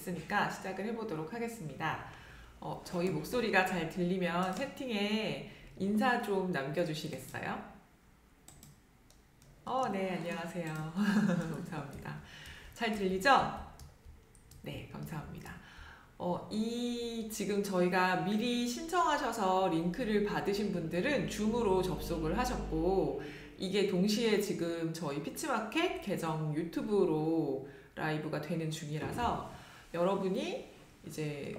됐으니까 시작을 해보도록 하겠습니다. 저희 목소리가 잘 들리면 채팅에 인사 좀 남겨주시겠어요? 네, 안녕하세요. 감사합니다. 잘 들리죠? 네, 감사합니다. 지금 저희가 미리 신청하셔서 링크를 받으신 분들은 줌으로 접속을 하셨고, 이게 동시에 지금 저희 피치마켓 계정 유튜브로 라이브가 되는 중이라서 여러분이 이제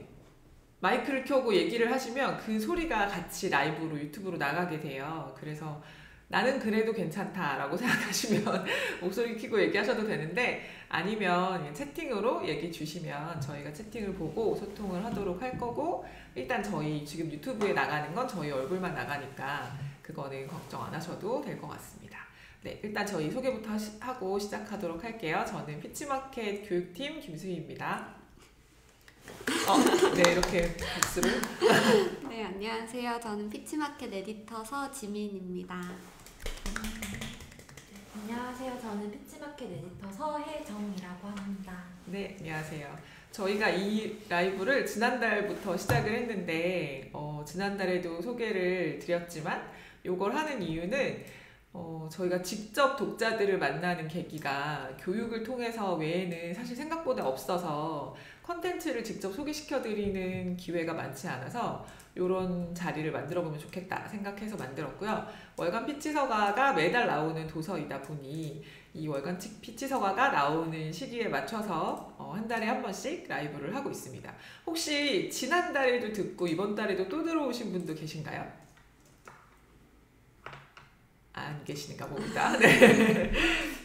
마이크를 켜고 얘기를 하시면 그 소리가 같이 라이브로 유튜브로 나가게 돼요. 그래서 나는 그래도 괜찮다라고 생각하시면 목소리 켜고 얘기하셔도 되는데, 아니면 채팅으로 얘기 주시면 저희가 채팅을 보고 소통을 하도록 할 거고, 일단 저희 지금 유튜브에 나가는 건 저희 얼굴만 나가니까 그거는 걱정 안 하셔도 될 것 같습니다. 네, 일단 저희 소개부터 하고 시작하도록 할게요. 저는 피치마켓 교육팀 김수희입니다. 네, 이렇게 박수를. 네, 안녕하세요. 저는 피치마켓 에디터 서지민입니다. 안녕하세요. 저는 피치마켓 에디터 서혜정이라고 합니다. 네, 안녕하세요. 저희가 이 라이브를 지난달부터 시작을 했는데 지난달에도 소개를 드렸지만 요걸 하는 이유는 저희가 직접 독자들을 만나는 계기가 교육을 통해서 외에는 사실 생각보다 없어서 컨텐츠를 직접 소개시켜드리는 기회가 많지 않아서 이런 자리를 만들어보면 좋겠다 생각해서 만들었고요. 월간 피치서가가 매달 나오는 도서이다 보니 이 월간 피치서가가 나오는 시기에 맞춰서 한 달에 한 번씩 라이브를 하고 있습니다. 혹시 지난달에도 듣고 이번 달에도 또 들어오신 분도 계신가요? 안 계시는가 봅니다. 네.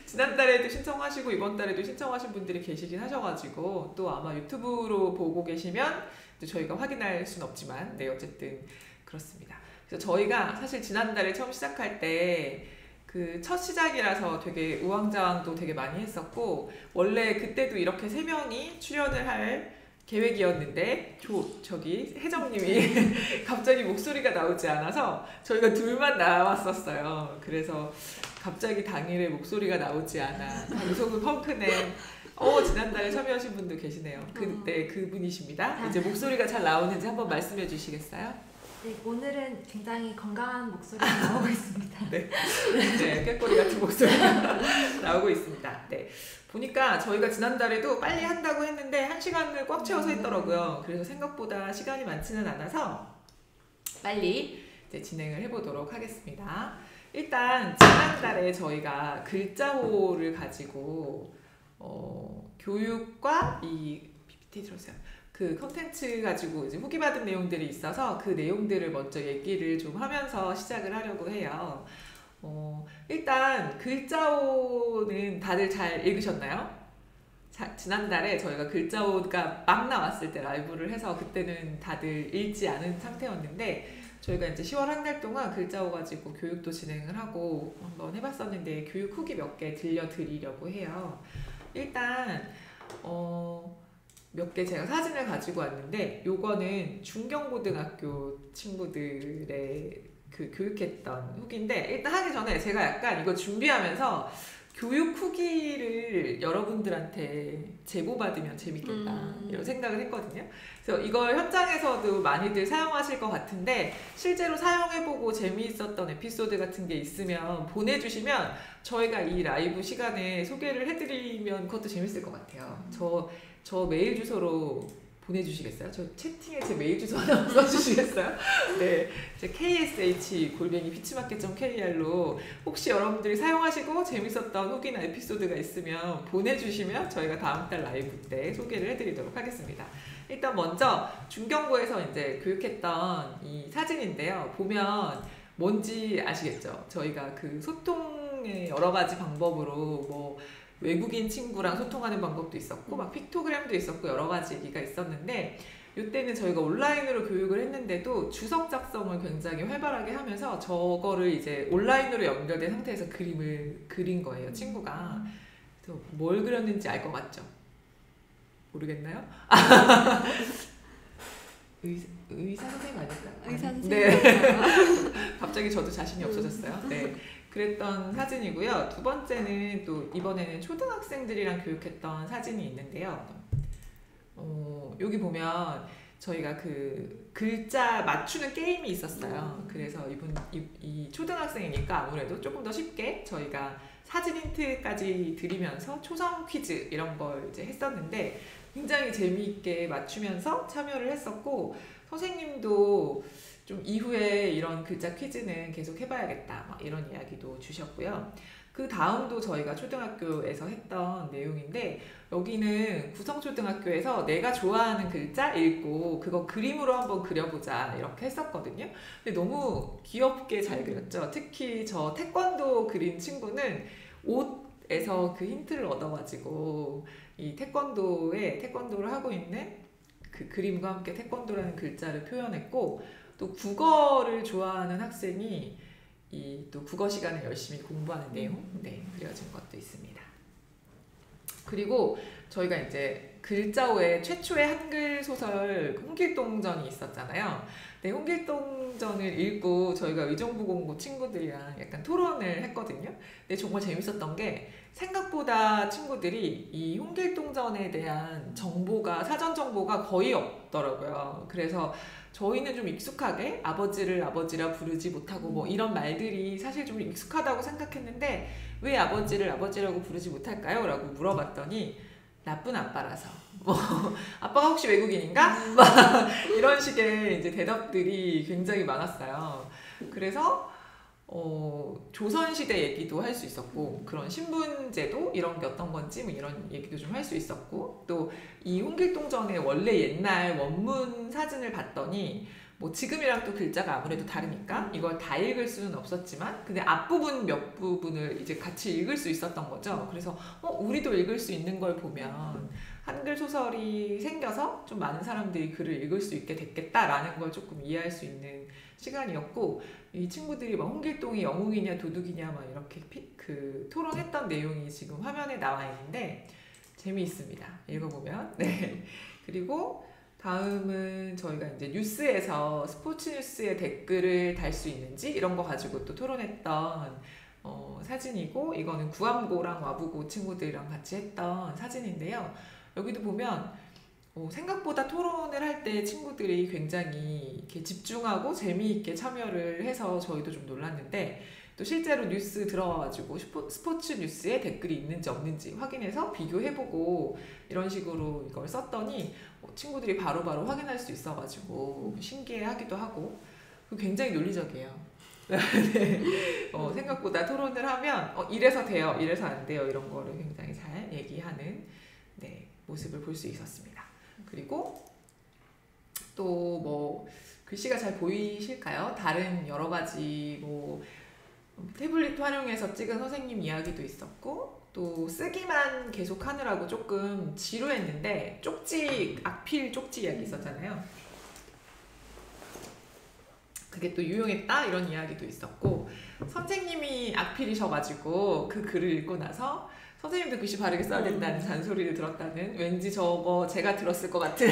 지난달에도 신청하시고 이번 달에도 신청하신 분들이 계시긴 하셔가지고 또 아마 유튜브로 보고 계시면 또 저희가 확인할 수는 없지만 네, 어쨌든 그렇습니다. 그래서 저희가 사실 지난달에 처음 시작할 때 그 첫 시작이라서 되게 우왕좌왕도 되게 많이 했었고, 원래 그때도 이렇게 3명이 출연을 할 계획이었는데 저기 혜정님이 갑자기 목소리가 나오지 않아서 저희가 둘만 나왔었어요. 그래서 갑자기 당일에 목소리가 나오지 않아 방송을 펑크낸 지난달에 참여하신 분도 계시네요. 그때 그분이십니다. 이제 목소리가 잘 나오는지 한번 말씀해 주시겠어요? 네, 오늘은 굉장히 건강한 목소리가 나오고 있습니다. 네, 꾀꼬리 같은 목소리가 나오고 있습니다. 네. 보니까 저희가 지난달에도 빨리 한다고 했는데 1시간을 꽉 채워서 했더라고요. 그래서 생각보다 시간이 많지는 않아서 빨리 이제 진행을 해보도록 하겠습니다. 일단 지난달에 저희가 글자호를 가지고 교육과 이 PPT 들어오세요. 그 컨텐츠 가지고 이제 후기 받은 내용들이 있어서 그 내용들을 먼저 얘기를 좀 하면서 시작을 하려고 해요. 일단 글자호는 다들 잘 읽으셨나요? 지난달에 저희가 글자호가 막 나왔을 때 라이브를 해서 그때는 다들 읽지 않은 상태였는데, 저희가 이제 10월 한 달 동안 글자호 가지고 교육도 진행을 하고 한번 해봤었는데 교육 후기 몇 개 들려드리려고 해요. 일단 몇 개 제가 사진을 가지고 왔는데, 요거는 중경고등학교 친구들의 그 교육했던 후기인데, 일단 하기 전에 제가 약간 이거 준비하면서 교육 후기를 여러분들한테 제보받으면 재밌겠다 이런 생각을 했거든요. 그래서 이걸 현장에서도 많이들 사용하실 것 같은데, 실제로 사용해보고 재미있었던 에피소드 같은 게 있으면 보내주시면 저희가 이 라이브 시간에 소개를 해드리면 그것도 재밌을 것 같아요. 저 메일 주소로 보내주시겠어요? 저 채팅에 제 메일 주소 하나 써주시겠어요? 네, 제 ksh-pi치마켓.kr로 혹시 여러분들이 사용하시고 재밌었던 후기나 에피소드가 있으면 보내주시면 저희가 다음 달 라이브 때 소개를 해드리도록 하겠습니다. 일단 먼저 중경고에서 이제 교육했던 이 사진인데요. 보면 뭔지 아시겠죠? 저희가 그 소통의 여러 가지 방법으로 외국인 친구랑 소통하는 방법도 있었고 막 픽토그램도 있었고 여러 가지 얘기가 있었는데, 이때는 저희가 온라인으로 교육을 했는데도 주석 작성을 굉장히 활발하게 하면서 저거를 이제 온라인으로 연결된 상태에서 그림을 그린 거예요, 친구가. 그래서 뭘 그렸는지 알 것 같죠? 모르겠나요? 의사 선생님 아닐까요? 의사 선생님. 네. 갑자기 저도 자신이 없어졌어요. 네. 그랬던 사진이고요. 두 번째는 또 이번에는 초등학생들이랑 교육했던 사진이 있는데요. 여기 보면 저희가 그 글자 맞추는 게임이 있었어요. 그래서 이 초등학생이니까 아무래도 조금 더 쉽게 저희가 사진 힌트까지 드리면서 초성 퀴즈 이런 걸 이제 했었는데 굉장히 재미있게 맞추면서 참여를 했었고 선생님도 좀 이후에 이런 글자 퀴즈는 계속 해봐야겠다 막 이런 이야기도 주셨고요. 그 다음도 저희가 초등학교에서 했던 내용인데 여기는 구성초등학교에서 내가 좋아하는 글자 읽고 그거 그림으로 한번 그려보자 이렇게 했었거든요. 근데 너무 귀엽게 잘 그렸죠. 특히 저 태권도 그린 친구는 옷에서 그 힌트를 얻어가지고 이 태권도를 하고 있는 그 그림과 함께 태권도라는 글자를 표현했고 또 국어를 좋아하는 학생이 이 또 국어 시간에 열심히 공부하는 내용 그려진 것도 있습니다. 그리고 저희가 이제 글자오의 최초의 한글 소설 홍길동전이 있었잖아요. 네, 홍길동전을 읽고 저희가 의정부공고 친구들이랑 약간 토론을 했거든요. 근데 정말 재밌었던 게 생각보다 친구들이 이 홍길동전에 대한 사전 정보가 거의 없더라고요. 그래서 저희는 좀 익숙하게 아버지를 아버지라 부르지 못하고 뭐 이런 말들이 사실 좀 익숙하다고 생각했는데 왜 아버지를 아버지라고 부르지 못할까요? 라고 물어봤더니 나쁜 아빠라서 뭐 아빠가 혹시 외국인인가? 막 이런 식의 이제 대답들이 굉장히 많았어요. 그래서 조선시대 얘기도 할 수 있었고 그런 신분제도 이런 게 어떤 건지 뭐 이런 얘기도 좀 할 수 있었고 또 이 홍길동전의 원래 옛날 원문 사진을 봤더니 뭐 지금이랑 또 글자가 아무래도 다르니까 이걸 다 읽을 수는 없었지만 근데 앞부분 몇 부분을 이제 같이 읽을 수 있었던 거죠. 그래서 우리도 읽을 수 있는 걸 보면 한글 소설이 생겨서 좀 많은 사람들이 글을 읽을 수 있게 됐겠다라는 걸 조금 이해할 수 있는 시간이었고 이 친구들이 막 홍길동이 영웅이냐 도둑이냐 막 이렇게 토론했던 내용이 지금 화면에 나와 있는데 재미있습니다. 읽어보면. 네. 그리고 다음은 저희가 이제 뉴스에서 스포츠 뉴스에 댓글을 달 수 있는지 이런 거 가지고 또 토론했던 사진이고 이거는 구암고랑 와부고 친구들이랑 같이 했던 사진인데요. 여기도 보면 생각보다 토론을 할 때 친구들이 굉장히 이렇게 집중하고 재미있게 참여를 해서 저희도 좀 놀랐는데 또 실제로 뉴스 들어와가지고 스포츠 뉴스에 댓글이 있는지 없는지 확인해서 비교해보고 이런 식으로 이걸 썼더니 친구들이 바로바로 확인할 수 있어가지고 신기해하기도 하고 굉장히 논리적이에요. 네. 생각보다 토론을 하면 이래서 돼요, 이래서 안 돼요 이런 거를 굉장히 잘 얘기하는 모습을 볼 수 있었습니다. 그리고 또 뭐 글씨가 잘 보이실까요? 다른 여러 가지 뭐 태블릿 활용해서 찍은 선생님 이야기도 있었고 또 쓰기만 계속 하느라고 조금 지루했는데 악필 쪽지 이야기 있었잖아요. 그게 또 유용했다 이런 이야기도 있었고 선생님이 악필이셔가지고 그 글을 읽고 나서 선생님도 글씨 바르게 써야 된다는 잔소리를 들었다는 왠지 저거 제가 들었을 것 같은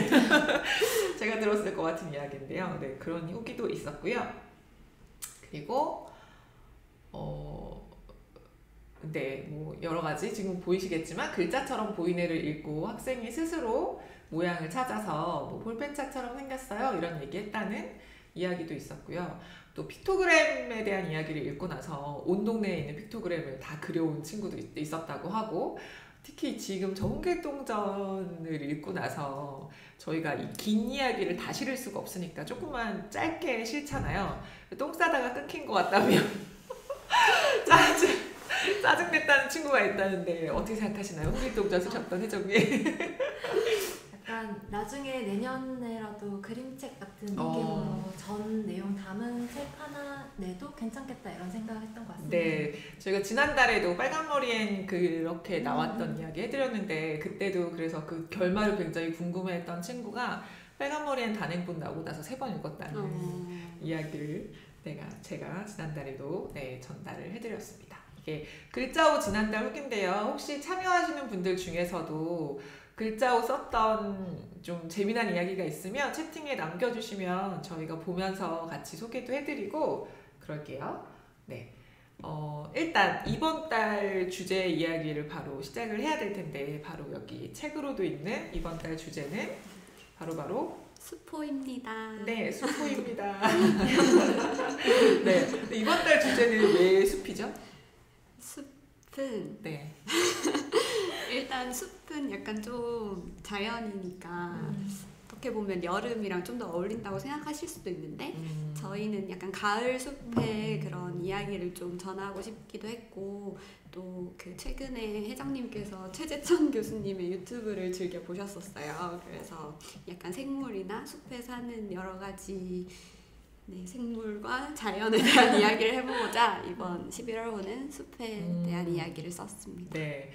이야기인데요. 네, 그런 후기도 있었고요. 그리고 뭐 여러 가지 지금 보이시겠지만 글자처럼 보이네를 읽고 학생이 스스로 모양을 찾아서 뭐 볼펜차처럼 생겼어요 이런 얘기했다는 이야기도 있었고요. 또 픽토그램에 대한 이야기를 읽고 나서 온 동네에 있는 픽토그램을 다 그려온 친구도 있었다고 하고 특히 지금 저 홍길동전을 읽고 나서 저희가 이 긴 이야기를 다 실을 수가 없으니까 조금만 짧게 싫잖아요. 똥 싸다가 끊긴 것 같다면 짜증냈다는 친구가 있다는데 어떻게 생각하시나요? 홍길동전 쓰셨던 혜정이. 약간 나중에 내년에라도 그림책 같은 느낌으로 전 내용 담은 책 하나 내도 괜찮겠다 이런 생각을 했던 것 같습니다. 네, 저희가 지난달에도 빨간머리엔 그렇게 나왔던 이야기 해드렸는데 그때도 그래서 그 결말을 굉장히 궁금해했던 친구가 빨간머리엔 단행본 나오고 나서 3번 읽었다는 이야기를 제가 지난달에도 전달을 해드렸습니다. 이게 글자오 지난달 후기인데요. 혹시 참여하시는 분들 중에서도 글자오 썼던 좀 재미난 이야기가 있으면 채팅에 남겨주시면 저희가 보면서 같이 소개도 해드리고 그럴게요. 네. 일단 이번 달 주제 이야기를 바로 시작을 해야 될 텐데 바로 여기 책으로도 있는 이번 달 주제는 바로바로 수포입니다. 네, 수포입니다. 네, 근데 이번 달 주제는 왜 숲이죠? 숲은 네. 일단 숲은 약간 좀 자연이니까 어떻게 보면 여름이랑 좀 더 어울린다고 생각하실 수도 있는데 저희는 약간 가을 숲의 그런 이야기를 좀 전하고 싶기도 했고 또 그 최근에 회장님께서 최재천 교수님의 유튜브를 즐겨 보셨었어요. 그래서 약간 생물이나 숲에 사는 여러 가지 생물과 자연에 대한 이야기를 해보고자 이번 11월호는 숲에 대한 이야기를 썼습니다. 네,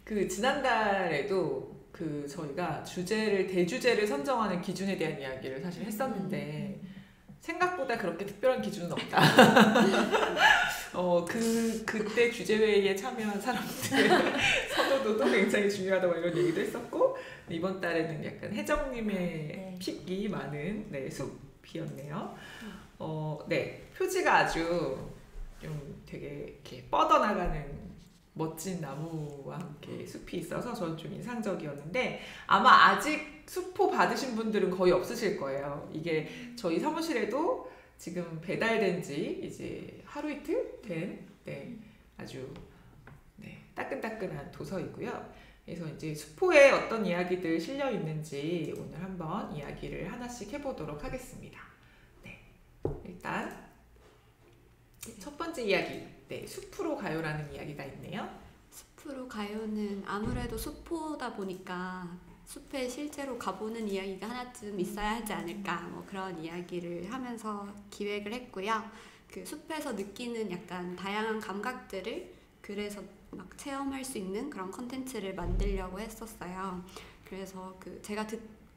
그 지난달에도 그 저희가 대주제를 선정하는 기준에 대한 이야기를 사실 했었는데 생각보다 그렇게 특별한 기준은 없다. 그때 주제회의에 참여한 사람들의 선호도도 굉장히 중요하다고 이런 얘기도 했었고 이번 달에는 약간 혜정님의 픽이 많은 숲이었네요. 네, 표지가 아주 좀 되게 이렇게 뻗어나가는 멋진 나무와 함께 숲이 있어서 저는 좀 인상적이었는데 아마 아직 수포 받으신 분들은 거의 없으실 거예요. 이게 저희 사무실에도 지금 배달된 지 이제 하루 이틀 된 아주 따끈따끈한 도서이고요. 그래서 이제 수포에 어떤 이야기들 실려 있는지 오늘 한번 이야기를 하나씩 해보도록 하겠습니다. 네, 일단 첫 번째 이야기, 숲으로 가요라는 이야기가 있네요. 숲으로 가요는 아무래도 수포다 보니까 숲에 실제로 가보는 이야기가 하나쯤 있어야 하지 않을까 뭐 그런 이야기를 하면서 기획을 했고요. 그 숲에서 느끼는 약간 다양한 감각들을 글에서 막 체험할 수 있는 그런 컨텐츠를 만들려고 했었어요. 그래서 제가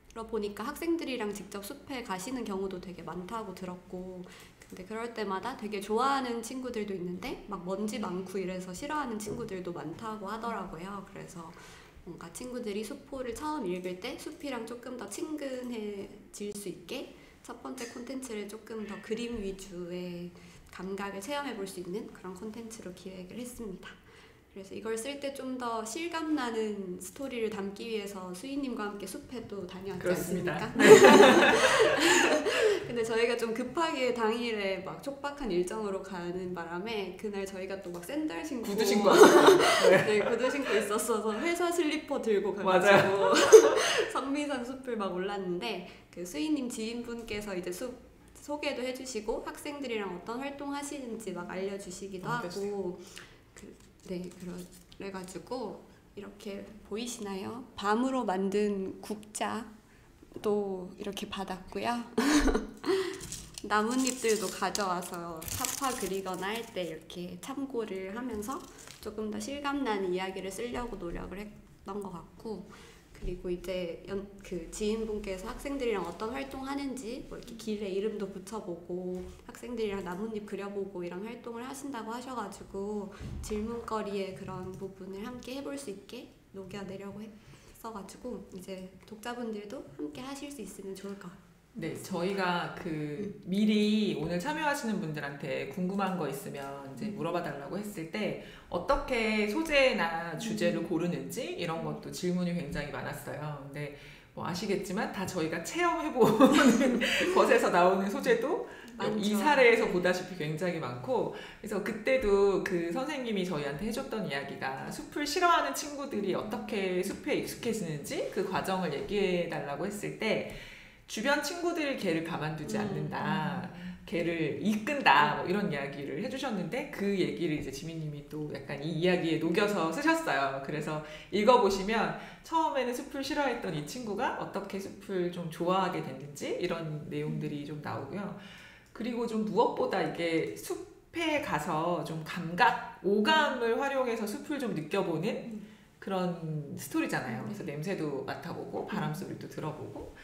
들어보니까 학생들이랑 직접 숲에 가시는 경우도 되게 많다고 들었고 근데 그럴 때마다 되게 좋아하는 친구들도 있는데 막 먼지 많고 이래서 싫어하는 친구들도 많다고 하더라고요. 그래서 뭔가 친구들이 수포를 처음 읽을 때 숲이랑 조금 더 친근해질 수 있게 첫 번째 콘텐츠를 조금 더 그림 위주의 감각을 체험해 볼 수 있는 그런 콘텐츠로 기획을 했습니다. 그래서 이걸 쓸 때 좀 더 실감나는 스토리를 담기 위해서 수희님과 함께 숲에 또 다녀왔지 않습니까? 근데 저희가 좀 급하게 당일에 막 촉박한 일정으로 가는 바람에 그날 저희가 또 막 샌들 신고 구두 신고 구두 신고 있었어서 회사 슬리퍼 들고 가가지고 성미산 숲을 막 올랐는데 그 수희님 지인분께서 이제 숲 소개도 해주시고 학생들이랑 어떤 활동 하시는지 막 알려주시기도 하고 그래가지고 이렇게 보이시나요? 밤으로 만든 국자도 이렇게 받았고요. 나뭇잎들도 가져와서 사파 그리거나 할 때 이렇게 참고를 하면서 조금 더 실감나는 이야기를 쓰려고 노력을 했던 것 같고 그리고 이제 그 지인분께서 학생들이랑 어떤 활동하는지 뭐 이렇게 길에 이름도 붙여보고 학생들이랑 나뭇잎 그려보고 이런 활동을 하신다고 하셔가지고 질문거리의 그런 부분을 함께 해볼 수 있게 녹여내려고 했어가지고 이제 독자분들도 함께 하실 수 있으면 좋을 것 같아요. 네, 저희가 미리 오늘 참여하시는 분들한테 궁금한 거 있으면 이제 물어봐 달라고 했을 때 어떻게 소재나 주제를 고르는지 이런 것도 질문이 굉장히 많았어요. 근데 뭐 아시겠지만 다 저희가 체험해보는 것에서 나오는 소재도 많죠. 이 사례에서 보다시피 굉장히 많고 그래서 그때도 그 선생님이 저희한테 해줬던 이야기가 숲을 싫어하는 친구들이 어떻게 숲에 익숙해지는지 그 과정을 얘기해 달라고 했을 때 주변 친구들이 걔를 가만두지 않는다. 걔를 이끈다. 뭐 이런 이야기를 해주셨는데 그 얘기를 이제 지민님이 또 약간 이 이야기에 녹여서 쓰셨어요. 그래서 읽어보시면 처음에는 숲을 싫어했던 이 친구가 어떻게 숲을 좀 좋아하게 됐는지 이런 내용들이 좀 나오고요. 그리고 좀 무엇보다 이게 숲에 가서 좀 오감을 활용해서 숲을 좀 느껴보는 그런 스토리잖아요. 그래서 냄새도 맡아보고 바람소리도 들어보고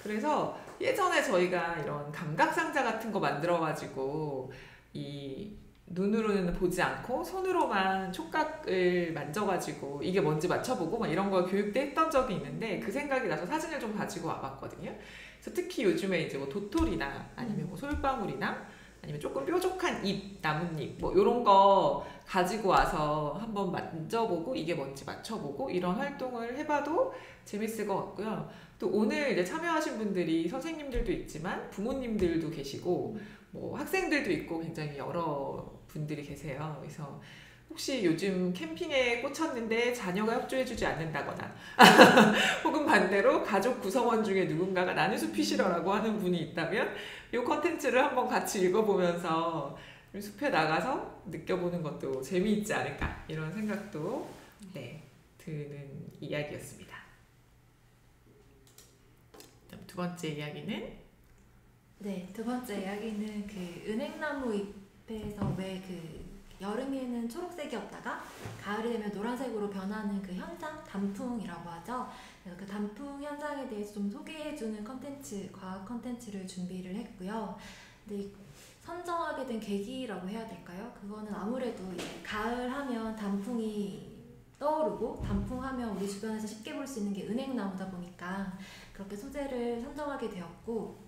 그래서 예전에 저희가 이런 감각상자 같은 거 만들어가지고 이 눈으로는 보지 않고 손으로만 촉각을 만져가지고 이게 뭔지 맞춰보고 막 이런 거 교육 때 했던 적이 있는데 그 생각이 나서 사진을 좀 가지고 와봤거든요. 그래서 특히 요즘에 이제 뭐 도토리나 아니면 뭐 솔방울이나 아니면 조금 뾰족한 잎, 나뭇잎 뭐 이런 거 가지고 와서 한번 만져보고 이게 뭔지 맞춰보고 이런 활동을 해봐도 재밌을 것 같고요. 또 오늘 이제 참여하신 분들이 선생님들도 있지만 부모님들도 계시고 뭐 학생들도 있고 굉장히 여러 분들이 계세요. 그래서 혹시 요즘 캠핑에 꽂혔는데 자녀가 협조해주지 않는다거나 혹은 반대로 가족 구성원 중에 누군가가 나는 숲이 싫어라고 하는 분이 있다면 이 컨텐츠를 한번 같이 읽어보면서 숲에 나가서 느껴보는 것도 재미있지 않을까 이런 생각도 드는 이야기였습니다. 두 번째 이야기는 네, 두 번째 이야기는 그 은행나무 잎에서 왜 그 여름에는 초록색이었다가 가을이 되면 노란색으로 변하는 그 현상, 단풍이라고 하죠. 그래서 그 단풍 현상에 대해서 좀 소개해주는 컨텐츠, 과학 컨텐츠를 준비를 했고요. 근데 선정하게 된 계기라고 해야 될까요? 그거는 아무래도 이제 가을 하면 단풍이 떠오르고 단풍 하면 우리 주변에서 쉽게 볼 수 있는 게 은행나무다 보니까 그렇게 소재를 선정하게 되었고,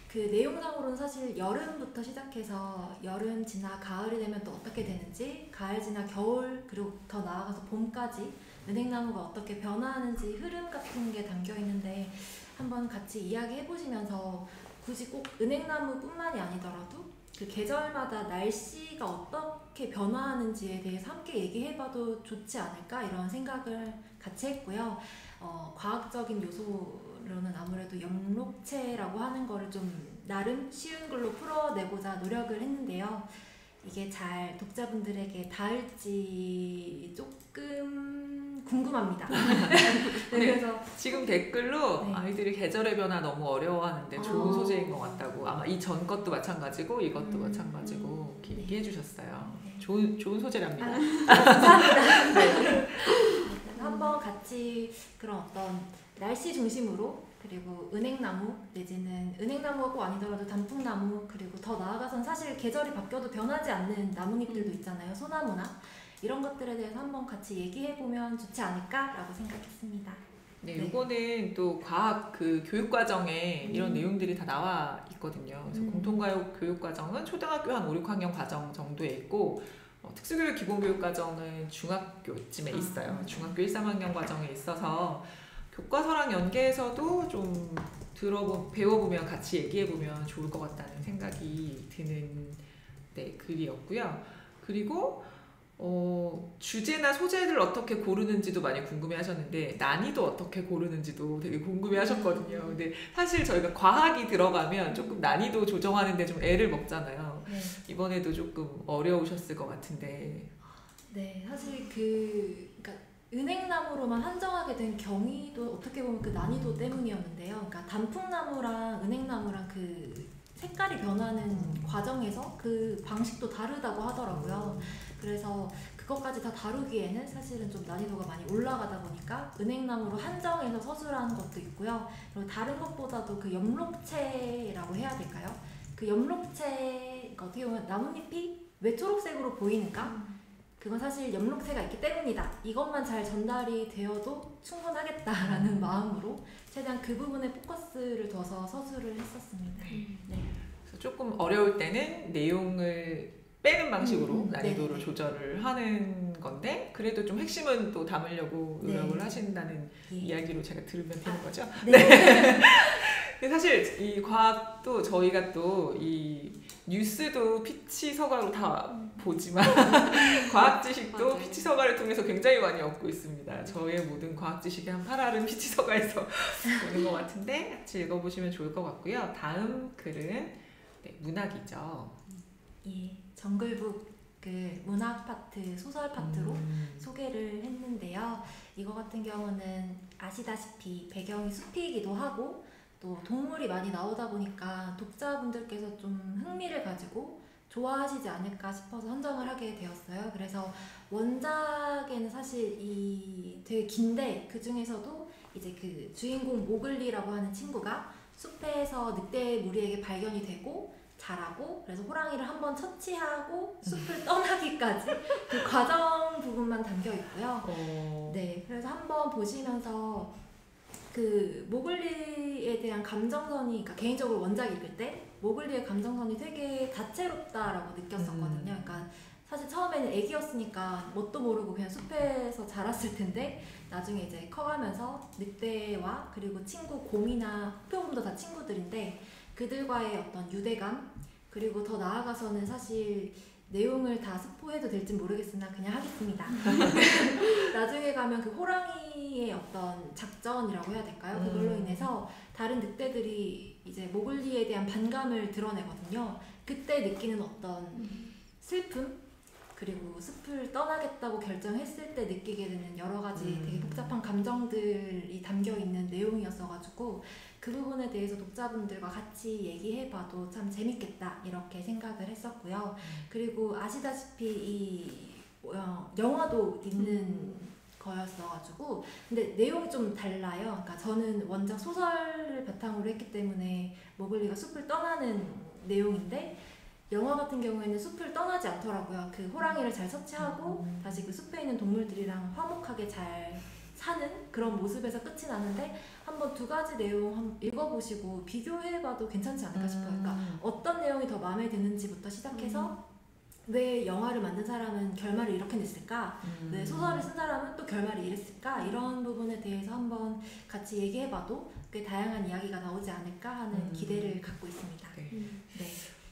그 내용상으로는 사실 여름부터 시작해서 여름 지나 가을이 되면 또 어떻게 되는지, 가을 지나 겨울, 그리고 더 나아가서 봄까지 은행나무가 어떻게 변화하는지 흐름 같은 게 담겨 있는데 한번 같이 이야기해 보시면서 굳이 꼭 은행나무뿐만이 아니더라도 그 계절마다 날씨가 어떻게 변화하는지에 대해서 함께 얘기해봐도 좋지 않을까 이런 생각을 같이 했고요. 과학적인 요소로는 아무래도 영록체라고 하는 거를 좀 나름 쉬운 글로 풀어내고자 노력을 했는데요. 이게 잘 독자분들에게 닿을지 조금 궁금합니다. 그래서 지금 댓글로 네. 아이들이 계절의 변화 너무 어려워하는데 좋은 소재인 것 같다고, 아마 이 전 것도 마찬가지고 이것도 마찬가지고 이렇게 얘기해 주셨어요. 네. 좋은 소재랍니다. 감사합니다. 네. 한번 같이 그런 어떤 날씨 중심으로, 그리고 은행나무 내지는 은행나무가 꼭 아니더라도 단풍나무, 그리고 더 나아가서는 사실 계절이 바뀌어도 변하지 않는 나뭇잎들도 있잖아요. 소나무나 이런 것들에 대해서 한번 같이 얘기해보면 좋지 않을까라고 생각했습니다. 네, 이거는 또 과학 그 교육과정에 이런 내용들이 다 나와 있거든요. 그래서 공통과학 교육과정은 초등학교 한 5, 6학년 과정 정도에 있고, 특수교육 기본교육과정은 중학교쯤에 있어요. 중학교 1, 3학년 과정에 있어서 교과서랑 연계해서도 좀 배워보면 같이 얘기해보면 좋을 것 같다는 생각이 드는 글이었고요. 그리고 주제나 소재를 어떻게 고르는지도 많이 궁금해하셨는데 난이도 어떻게 고르는지도 되게 궁금해하셨거든요. 근데 사실 저희가 과학이 들어가면 조금 난이도 조정하는데 좀 애를 먹잖아요. 네. 이번에도 조금 어려우셨을 것 같은데. 네, 사실 그러니까 은행나무로만 한정하게 된 경위도 어떻게 보면 그 난이도 때문이었는데요. 그러니까 단풍나무랑 은행나무랑 그 색깔이 변하는 과정에서 그 방식도 다르다고 하더라고요. 그래서 그것까지 다 다루기에는 사실은 좀 난이도가 많이 올라가다 보니까 은행나무로 한정해서 서술하는 것도 있고요. 그리고 다른 것보다도 그 엽록체라고 해야 될까요? 그 엽록체, 어떻게 보면 나뭇잎이 왜 초록색으로 보이는가? 그건 사실 엽록체가 있기 때문이다. 이것만 잘 전달이 되어도 충분하겠다라는 마음으로 최대한 그 부분에 포커스를 둬서 서술을 했었습니다. 네. 그래서 조금 어려울 때는 내용을 빼는 방식으로 난이도를 네네. 조절을 하는 건데, 그래도 좀 핵심은 또 담으려고 노력을 네. 하신다는 이야기로 제가 들으면 되는 거죠? 네. 근데 사실 이 과학도 저희가 또 이 뉴스도 피치 서가로 다 보지만 과학 지식도 맞아요. 피치 서가를 통해서 굉장히 많이 얻고 있습니다. 저의 모든 과학 지식의 한 8할은 피치 서가에서 보는 것 같은데 같이 읽어보시면 좋을 것 같고요. 다음 글은 문학이죠. 예, 정글북 그 문학 파트, 소설 파트로 소개를 했는데요. 이거 같은 경우는 아시다시피 배경이 숲이기도 하고 또 동물이 많이 나오다 보니까 독자분들께서 좀 흥미를 가지고 좋아하시지 않을까 싶어서 선정을 하게 되었어요. 그래서 원작에는 사실 이 되게 긴데 그 중에서도 이제 그 주인공 모글리라고 하는 친구가 숲에서 늑대 무리에게 발견이 되고 자라고, 그래서 호랑이를 한번 처치하고 숲을 떠나기까지 그 과정 부분만 담겨 있고요. 네, 그래서 한번 보시면서 그 모글리에 대한 감정선이, 그러니까 개인적으로 원작 읽을 때 모글리의 감정선이 되게 다채롭다라고 느꼈었거든요. 그러니까 사실 처음에는 애기였으니까 뭣도 모르고 그냥 숲에서 자랐을 텐데 나중에 이제 커가면서 늑대와 그리고 친구 곰이나 흑표곰도 다 친구들인데 그들과의 어떤 유대감, 그리고 더 나아가서는 사실 내용을 다 스포해도 될지 모르겠으나 그냥 하겠습니다. 나중에 가면 그 호랑이의 어떤 작전이라고 해야 될까요? 그걸로 인해서 다른 늑대들이 이제 모글리에 대한 반감을 드러내거든요. 그때 느끼는 어떤 슬픔, 그리고 숲을 떠나겠다고 결정했을 때 느끼게 되는 여러 가지 되게 복잡한 감정들이 담겨있는 내용이었어가지고 그 부분에 대해서 독자분들과 같이 얘기해봐도 참 재밌겠다 이렇게 생각을 했었고요. 그리고 아시다시피 이 영화도 있는 거였어가지고 근데 내용이 좀 달라요. 그러니까 저는 원작 소설을 바탕으로 했기 때문에 모글리가 숲을 떠나는 내용인데 영화 같은 경우에는 숲을 떠나지 않더라고요. 그 호랑이를 잘 섭취하고 다시 그 숲에 있는 동물들이랑 화목하게 잘 사는 그런 모습에서 끝이 나는데 한번 두 가지 내용 한번 읽어보시고 비교해봐도 괜찮지 않을까 싶어요. 그러니까 어떤 내용이 더 마음에 드는지부터 시작해서 왜 영화를 만든 사람은 결말을 이렇게 냈을까? 왜 소설을 쓴 사람은 또 결말이 이랬을까? 이런 부분에 대해서 한번 같이 얘기해봐도 꽤 다양한 이야기가 나오지 않을까 하는 기대를 갖고 있습니다. 네.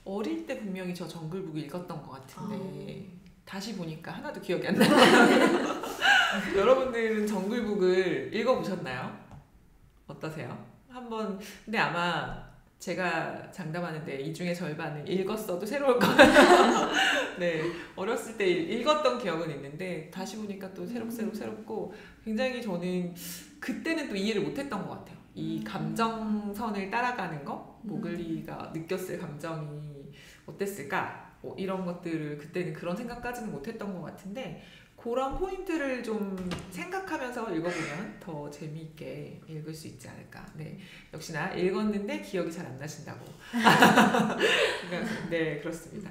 어릴 때 분명히 저 정글북 읽었던 것 같은데 다시 보니까 하나도 기억이 안 나요. 여러분들은 정글북을 읽어보셨나요? 어떠세요? 한번 근데 아마 제가 장담하는데 이 중에 절반은 읽었어도 새로울 거예요. 네, 어렸을 때 읽었던 기억은 있는데 다시 보니까 또 새롭고 굉장히 저는 그때는 또 이해를 못했던 것 같아요. 이 감정선을 따라가는 거, 모글리가 느꼈을 감정이 어땠을까? 이런 것들을 그때는 그런 생각까지는 못했던 것 같은데 그런 포인트를 좀 생각하면서 읽어보면 더 재미있게 읽을 수 있지 않을까. 네, 역시나 읽었는데 기억이 잘 안 나신다고. 네, 그렇습니다.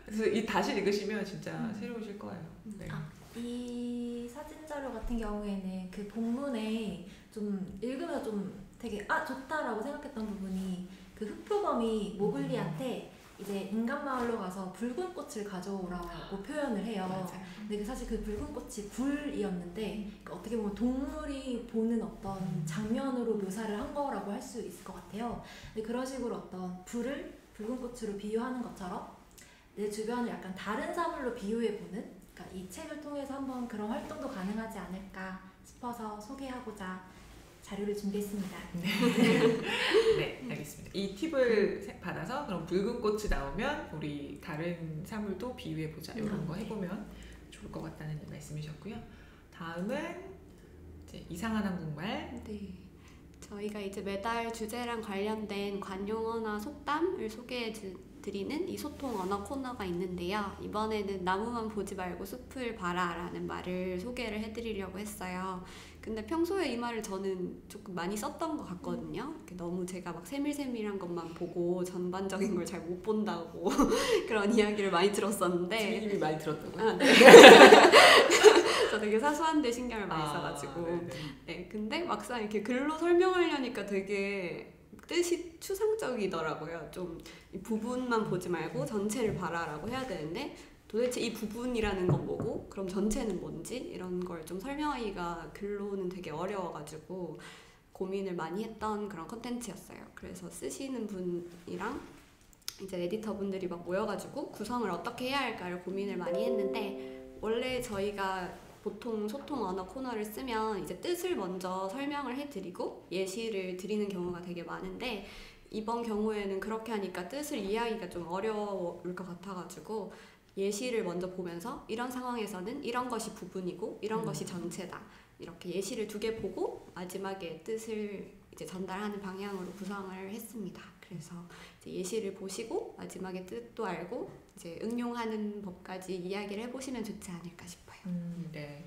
그래서 이 다시 읽으시면 진짜 새로우실 거예요. 네. 이 사진 자료 같은 경우에는 그 본문에 좀 읽으면 좀 되게 좋다라고 생각했던 부분이 그 흑표범이 모글리한테 이제 인간 마을로 가서 붉은 꽃을 가져오라고 표현을 해요. 맞아요. 근데 사실 그 붉은 꽃이 불이었는데 그러니까 어떻게 보면 동물이 보는 어떤 장면으로 묘사를 한 거라고 할 수 있을 것 같아요. 근데 그런 식으로 어떤 불을 붉은 꽃으로 비유하는 것처럼 내 주변을 약간 다른 사물로 비유해보는, 그러니까 이 책을 통해서 한번 그런 활동도 가능하지 않을까 싶어서 소개하고자 자료를 준비했습니다. 네, 알겠습니다. 이 팁을 받아서 그럼 붉은 꽃이 나오면 우리 다른 사물도 비유해보자 이런 거 해보면 좋을 것 같다는 말씀이셨고요. 다음은 이제 이상한 한국말. 네, 저희가 이제 매달 주제랑 관련된 관용어나 속담을 소개해 드리는 이 소통 언어 코너가 있는데요. 이번에는 나무만 보지 말고 숲을 봐라 라는 말을 소개를 해드리려고 했어요. 근데 평소에 이 말을 저는 조금 많이 썼던 것 같거든요. 너무 제가 막 세밀세밀한 것만 보고 전반적인 걸 잘 못 본다고 그런 이야기를 많이 들었었는데 지민님이 많이 들었다고요? 네. 저 되게 사소한 데 신경을 많이 써가지고 네, 근데 막상 이렇게 글로 설명하려니까 되게 뜻이 추상적이더라고요. 좀 이 부분만 보지 말고 전체를 봐라라고 해야 되는데 도대체 이 부분이라는 건 뭐고 그럼 전체는 뭔지 이런 걸 좀 설명하기가 글로는 되게 어려워가지고 고민을 많이 했던 그런 컨텐츠였어요. 그래서 쓰시는 분이랑 이제 에디터 분들이 막 모여가지고 구성을 어떻게 해야 할까를 고민을 많이 했는데 원래 저희가 보통 소통 언어 코너를 쓰면 이제 뜻을 먼저 설명을 해드리고 예시를 드리는 경우가 되게 많은데 이번 경우에는 그렇게 하니까 뜻을 이해하기가 좀 어려울 것 같아가지고 예시를 먼저 보면서 이런 상황에서는 이런 것이 부분이고 이런 것이 전체다. 이렇게 예시를 2개 보고 마지막에 뜻을 이제 전달하는 방향으로 구성을 했습니다. 그래서 이제 예시를 보시고 마지막에 뜻도 알고 이제 응용하는 법까지 이야기를 해보시면 좋지 않을까 싶어요. 네.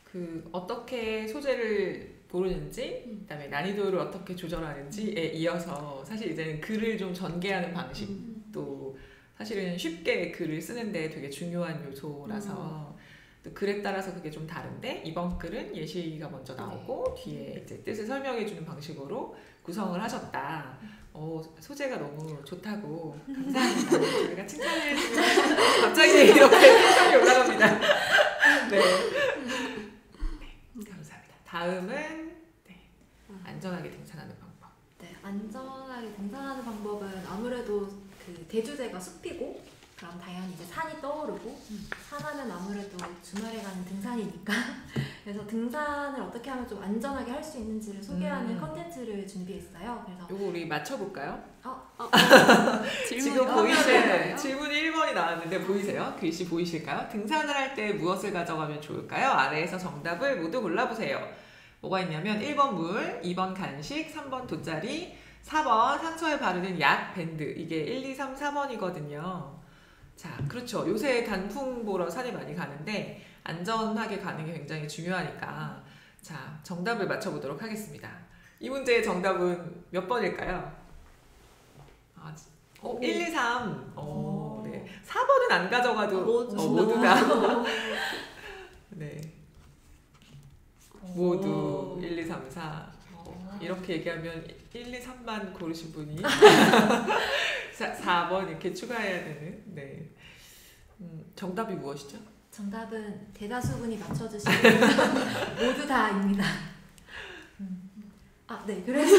그 어떻게 소재를 고르는지, 그다음에 난이도를 어떻게 조절하는지에 이어서 사실 이제는 글을 좀 전개하는 방식도 사실은 쉽게 글을 쓰는데 되게 중요한 요소라서 또 글에 따라서 그게 좀 다른데 이번 글은 예시가 먼저 나오고 뒤에 이제 뜻을 설명해주는 방식으로 구성을 하셨다. 소재가 너무 좋다고 감사합니다. 저희가 칭찬을 해주면 갑자기 이렇게 텐션이 올라갑니다. 네. 감사합니다. 다음은 안전하게 등산하는 방법. 네, 안전하게 등산하는 방법은 아무래도 그 대주제가 숲이고 그럼 당연히 이제 산이 떠오르고 산하면 아무래도 주말에 가는 등산이니까 그래서 등산을 어떻게 하면 좀 안전하게 할 수 있는지를 소개하는 컨텐츠를 준비했어요. 그래서 요거 우리 맞춰볼까요? 질문이 지금 보이시는 질문이 1번이 나왔는데 보이세요? 글씨 보이실까요? 등산을 할 때 무엇을 가져가면 좋을까요? 아래에서 정답을 모두 골라보세요. 뭐가 있냐면 1번 물, 2번 간식, 3번 돗자리, 4번 상처에 바르는 약, 밴드. 이게 1, 2, 3, 4번이거든요. 자, 그렇죠. 요새 단풍 보러 산에 많이 가는데 안전하게 가는 게 굉장히 중요하니까 자, 정답을 맞춰보도록 하겠습니다. 이 문제의 정답은 몇 번일까요? 1, 2, 3. 네. 4번은 안 가져가도 모두 다. 네. 모두 1, 2, 3, 4. 이렇게 얘기하면 1, 2, 3만 고르신 분이 4번 이렇게 추가해야 되는. 네. 정답이 무엇이죠? 정답은 대다수분이 맞춰주시면 모두 다입니다. 네. 그래서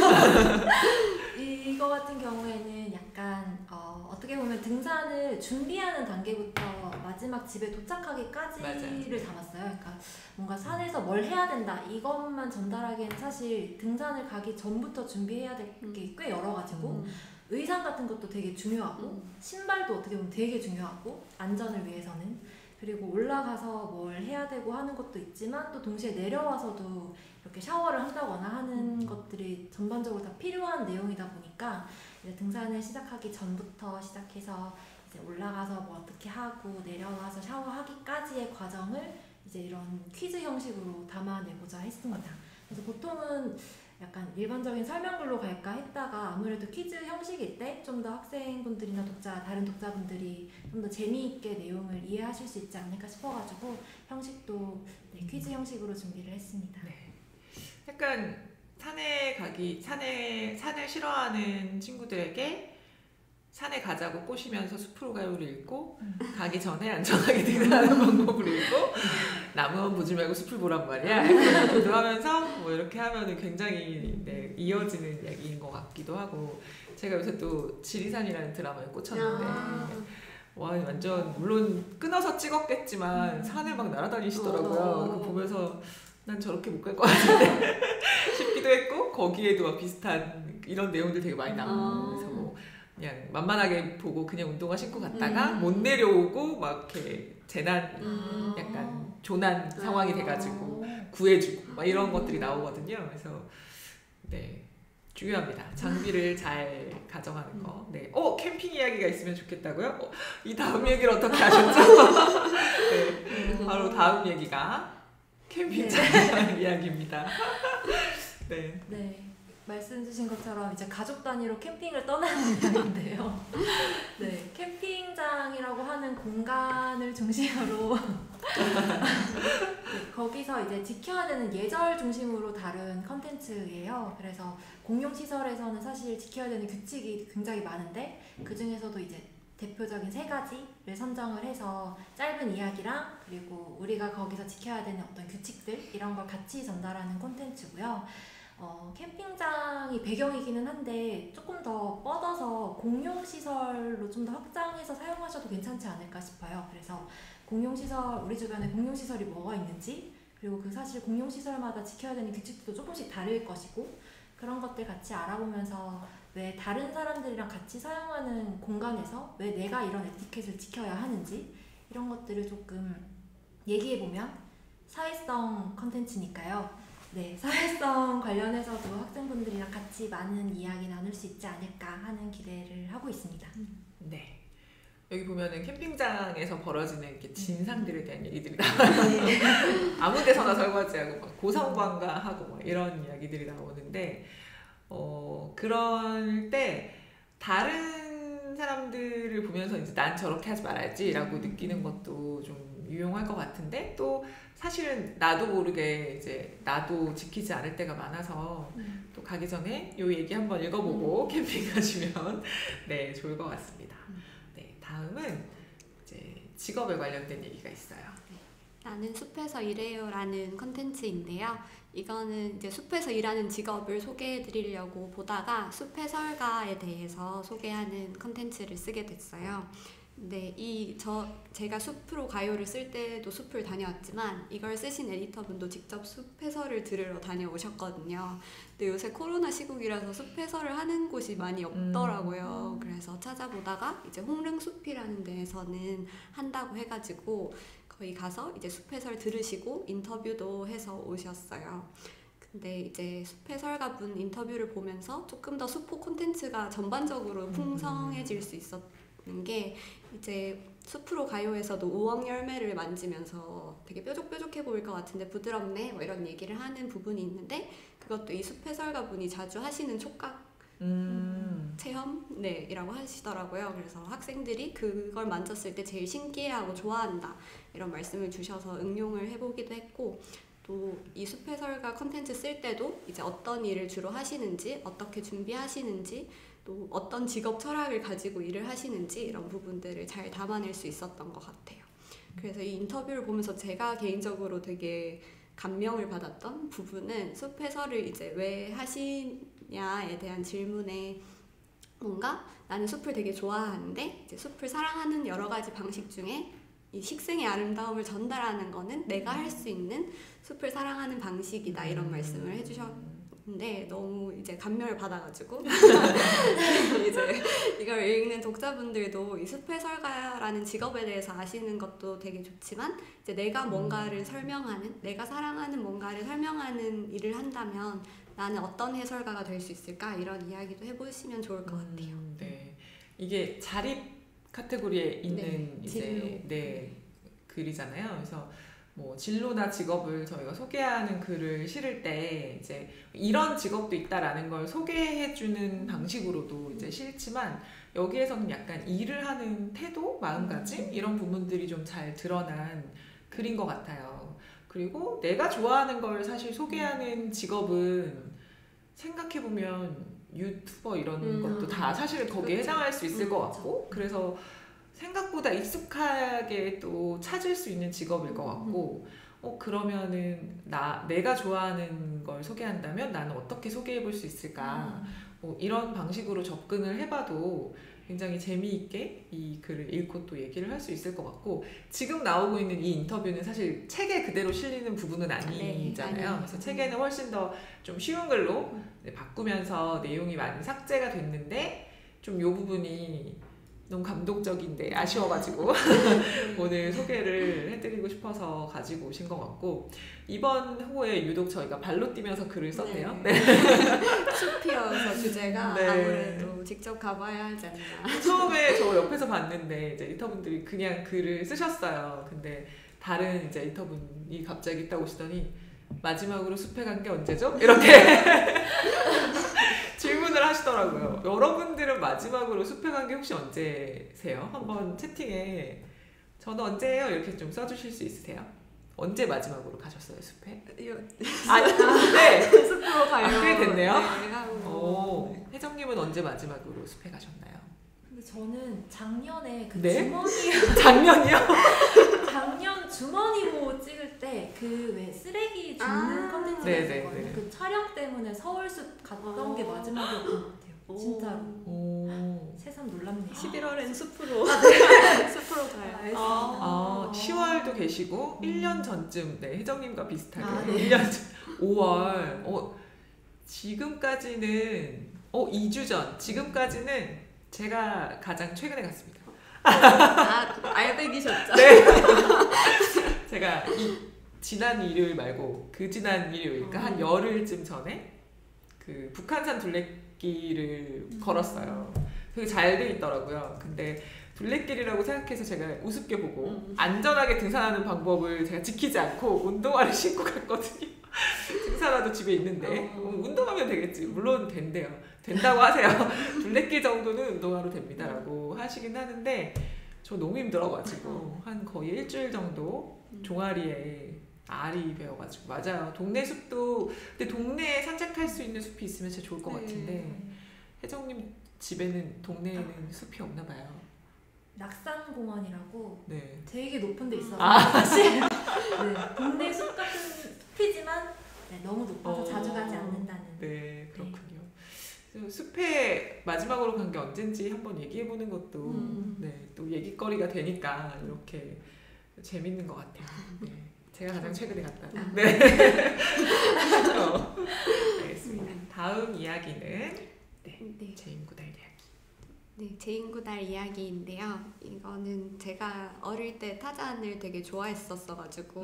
이거 같은 경우에는 약간 어떻게 보면 등산을 준비하는 단계부터 마지막 집에 도착하기까지를 담았어요. 그러니까 뭔가 산에서 뭘 해야 된다 이것만 전달하기엔 사실 등산을 가기 전부터 준비해야 될 게 꽤 여러 가지고 의상 같은 것도 되게 중요하고 신발도 어떻게 보면 되게 중요하고 안전을 위해서는 그리고 올라가서 뭘 해야 되고 하는 것도 있지만 또 동시에 내려와서도 이렇게 샤워를 한다거나 하는 것들이 전반적으로 다 필요한 내용이다 보니까 이제 등산을 시작하기 전부터 시작해서 이제 올라가서 뭐 어떻게 하고 내려와서 샤워하기까지의 과정을 이제 이런 퀴즈 형식으로 담아내고자 했습니다. 그래서 보통은 약간 일반적인 설명글로 갈까 했다가 아무래도 퀴즈 형식일 때 좀 더 학생분들이나 다른 독자분들이 좀 더 재미있게 내용을 이해하실 수 있지 않을까 싶어가지고 형식도 퀴즈 형식으로 준비를 했습니다. 네. 약간 산을 싫어하는 친구들에게 산에 가자고 꼬시면서 숲으로 가요를 읽고 가기 전에 안전하게 등산하는 방법을 읽고 나무만 보지 말고 숲을 보란 말이야. 이렇게 기도하면서 뭐 이렇게 하면은 굉장히 이어지는 이야기인 것 같기도 하고 제가 요새 또 지리산이라는 드라마에 꽂혔는데 와 완전 물론 끊어서 찍었겠지만 산을 막 날아다니시더라고요. 그거 보면서 난 저렇게 못 갈 것 같은데 싶기도 했고 거기에도 막 비슷한 이런 내용들 되게 많이 나오고 그래서 뭐 그냥 만만하게 보고 그냥 운동화 신고 갔다가 못 내려오고 막 이렇게 재난 약간 조난 상황이 돼가지고 구해주고 막 이런 것들이 나오거든요. 그래서 네 중요합니다. 장비를 잘 가져가는 거. 네. 캠핑 이야기가 있으면 좋겠다고요? 이 다음 얘기를 어떻게 하셨죠? 네. 바로 다음 얘기가 캠핑장 이야기입니다. 네. 네. 말씀 주신 것처럼 이제 가족 단위로 캠핑을 떠나는 이야기인데요. 네, 캠핑장이라고 하는 공간을 중심으로 네, 거기서 이제 지켜야 되는 예절 중심으로 다룬 컨텐츠예요. 그래서 공용시설에서는 사실 지켜야 되는 규칙이 굉장히 많은데 그 중에서도 이제 대표적인 3가지를 선정을 해서 짧은 이야기랑 그리고 우리가 거기서 지켜야 되는 어떤 규칙들 이런 걸 같이 전달하는 콘텐츠고요. 캠핑장이 배경이기는 한데 조금 더 뻗어서 공용시설로 좀 더 확장해서 사용하셔도 괜찮지 않을까 싶어요. 그래서 공용시설, 우리 주변에 공용시설이 뭐가 있는지 그리고 그 사실 공용시설마다 지켜야 되는 규칙도 조금씩 다를 것이고 그런 것들 같이 알아보면서 왜 다른 사람들이랑 같이 사용하는 공간에서 왜 내가 이런 에티켓을 지켜야 하는지 이런 것들을 조금 얘기해보면 사회성 컨텐츠니까요. 네, 사회성 관련해서도 학생분들이랑 같이 많은 이야기 나눌 수 있지 않을까 하는 기대를 하고 있습니다. 네. 여기 보면은 캠핑장에서 벌어지는 이렇게 진상들에 대한 얘기들이 나와요. 네. 아무 데서나 설거지하고 막 고성방가하고 막 이런 이야기들이 나오는데 그럴 때 다른 사람들을 보면서 이제 난 저렇게 하지 말아야지라고 느끼는 것도 좀 유용할 것 같은데 또 사실은 나도 모르게 이제 나도 지키지 않을 때가 많아서 또 가기 전에 요 얘기 한번 읽어보고 캠핑 가시면 네 좋을 것 같습니다. 네 다음은 이제 직업에 관련된 얘기가 있어요. 나는 숲에서 일해요라는 컨텐츠인데요. 이거는 이제 숲에서 일하는 직업을 소개해 드리려고 보다가 숲 해설가에 대해서 소개하는 컨텐츠를 쓰게 됐어요. 근데 제가 숲으로 가요를 쓸 때도 숲을 다녀왔지만 이걸 쓰신 에디터분도 직접 숲 해설을 들으러 다녀오셨거든요. 근데 요새 코로나 시국이라서 숲 해설을 하는 곳이 많이 없더라고요. 그래서 찾아보다가 이제 홍릉숲이라는 데에서는 한다고 해가지고 거기 가서 이제 숲 해설 들으시고 인터뷰도 해서 오셨어요. 근데 이제 숲 해설가분 인터뷰를 보면서 조금 더 숲호 콘텐츠가 전반적으로 풍성해질 수 있었는 게 이제 숲으로 가요에서도 우엉 열매를 만지면서 되게 뾰족뾰족해 보일 것 같은데 부드럽네 뭐 이런 얘기를 하는 부분이 있는데 그것도 이 숲 해설가분이 자주 하시는 촉각 체험? 네, 이라고 하시더라고요. 그래서 학생들이 그걸 만졌을 때 제일 신기해하고 좋아한다 이런 말씀을 주셔서 응용을 해보기도 했고 또 이 숲 해설가 컨텐츠 쓸 때도 이제 어떤 일을 주로 하시는지 어떻게 준비하시는지 또 어떤 직업 철학을 가지고 일을 하시는지 이런 부분들을 잘 담아낼 수 있었던 것 같아요. 그래서 이 인터뷰를 보면서 제가 개인적으로 되게 감명을 받았던 부분은 숲 해설을 이제 왜 하시냐에 대한 질문에 뭔가 나는 숲을 되게 좋아하는데 이제 숲을 사랑하는 여러 가지 방식 중에 이 식생의 아름다움을 전달하는 거는 내가 할 수 있는 숲을 사랑하는 방식이다 이런 말씀을 해주셨는데 너무 이제 감명을 받아가지고 이제 이걸 읽는 독자분들도 이 숲 해설가라는 직업에 대해서 아시는 것도 되게 좋지만 이제 내가 뭔가를 설명하는 내가 사랑하는 뭔가를 설명하는 일을 한다면 나는 어떤 해설가가 될 수 있을까 이런 이야기도 해보시면 좋을 것 같아요. 네, 이게 자립 카테고리에 있는 네, 이제 네 글이잖아요. 그래서 뭐 진로나 직업을 저희가 소개하는 글을 실을 때 이제 이런 직업도 있다라는 걸 소개해주는 방식으로도 이제 싫지만 여기에서는 약간 일을 하는 태도, 마음가짐 이런 부분들이 좀 잘 드러난 글인 것 같아요. 그리고 내가 좋아하는 걸 사실 소개하는 직업은 생각해보면 유튜버 이런 것도 다 사실 거기에 그렇죠. 해당할 수 있을 것 같고 그래서 생각보다 익숙하게 또 찾을 수 있는 직업일 것 같고 그러면은 내가 좋아하는 걸 소개한다면 나는 어떻게 소개해 볼 수 있을까 뭐 이런 방식으로 접근을 해봐도 굉장히 재미있게 이 글을 읽고 또 얘기를 할 수 있을 것 같고 지금 나오고 있는 이 인터뷰는 사실 책에 그대로 실리는 부분은 아니잖아요. 네, 그래서 책에는 훨씬 더 좀 쉬운 글로 바꾸면서 내용이 많이 삭제가 됐는데 좀 이 부분이 너무 감동적인데 아쉬워가지고 오늘 소개를 해드리고 싶어서 가지고 오신 것 같고 이번 호에 유독 저희가 발로 뛰면서 글을 썼네요. 네. 숲이어서 주제가 네. 아무래도 직접 가봐야 하지 않나. 처음에 저 옆에서 봤는데 이제 에디터분들이 그냥 글을 쓰셨어요. 근데 다른 이제 에디터분이 갑자기 있다고 오시더니 마지막으로 숲에 간 게 언제죠? 이렇게 질문을 하시더라고요. 여러분들은 마지막으로 숲에 간 게 혹시 언제세요? 한번 채팅에 저는 언제예요? 이렇게 좀 써주실 수 있으세요? 언제 마지막으로 가셨어요 숲에? 네. 숲으로 가요. 꽤 됐네요. 네, 혜정님은 언제 마지막으로 숲에 가셨나요? 근데 저는 작년에 그 네? 주머니 작년이요? 작년 주머니호 찍을 때 그 왜 쓰레기 줍는 컨텐츠가 네네네. 있었거든요. 그 촬영 때문에 서울숲 갔던 게 마지막이었던 것 같아요. 진짜로. 새삼 놀랍네요. 11월엔 숲으로 숲으로 가요. 알겠습니다. 10월도 계시고 1년 전쯤 네, 혜정님과 비슷하게 네. 1년 전 5월 지금까지는 2주 전 지금까지는 제가 가장 최근에 갔습니다. 알백이셨죠? 네. 제가 지난 일요일 말고 그 지난 일요일 그러니까 한 열흘쯤 전에 그 북한산 둘레길을 걸었어요. 되게 잘 돼 있더라고요. 근데 둘레길이라고 생각해서 제가 우습게 보고 안전하게 등산하는 방법을 제가 지키지 않고 운동화를 신고 갔거든요. 등산화도 집에 있는데 운동하면 되겠지. 물론 된다고 하세요. 둘레길 정도는 운동화로 됩니다라고 하시긴 하는데 저 너무 힘들어가지고 한 거의 일주일 정도 종아리에 알이 배어가지고. 맞아요. 동네 숲도, 근데 동네에 산책할 수 있는 숲이 있으면 진짜 좋을 것 네. 같은데 혜정님 집에는 동네에는 숲이 없나 봐요. 낙산공원이라고 네. 되게 높은 데 있어서 아. 사실 네, 동네 숲 같은 숲이지만 네, 너무 높아서 자주 가지 않는다는. 네, 그렇군요. 그래서 숲에 마지막으로 간 게 언젠지 한번 얘기해보는 것도 네, 또 얘기거리가 되니까 이렇게 재밌는 것 같아요. 네, 제가 가장 최근에 갔다. 네. 알겠습니다. 다음 이야기는 네. 제2구달 이야기. 네, 제2구달 이야기인데요. 이거는 제가 어릴 때 타잔을 되게 좋아했었어가지고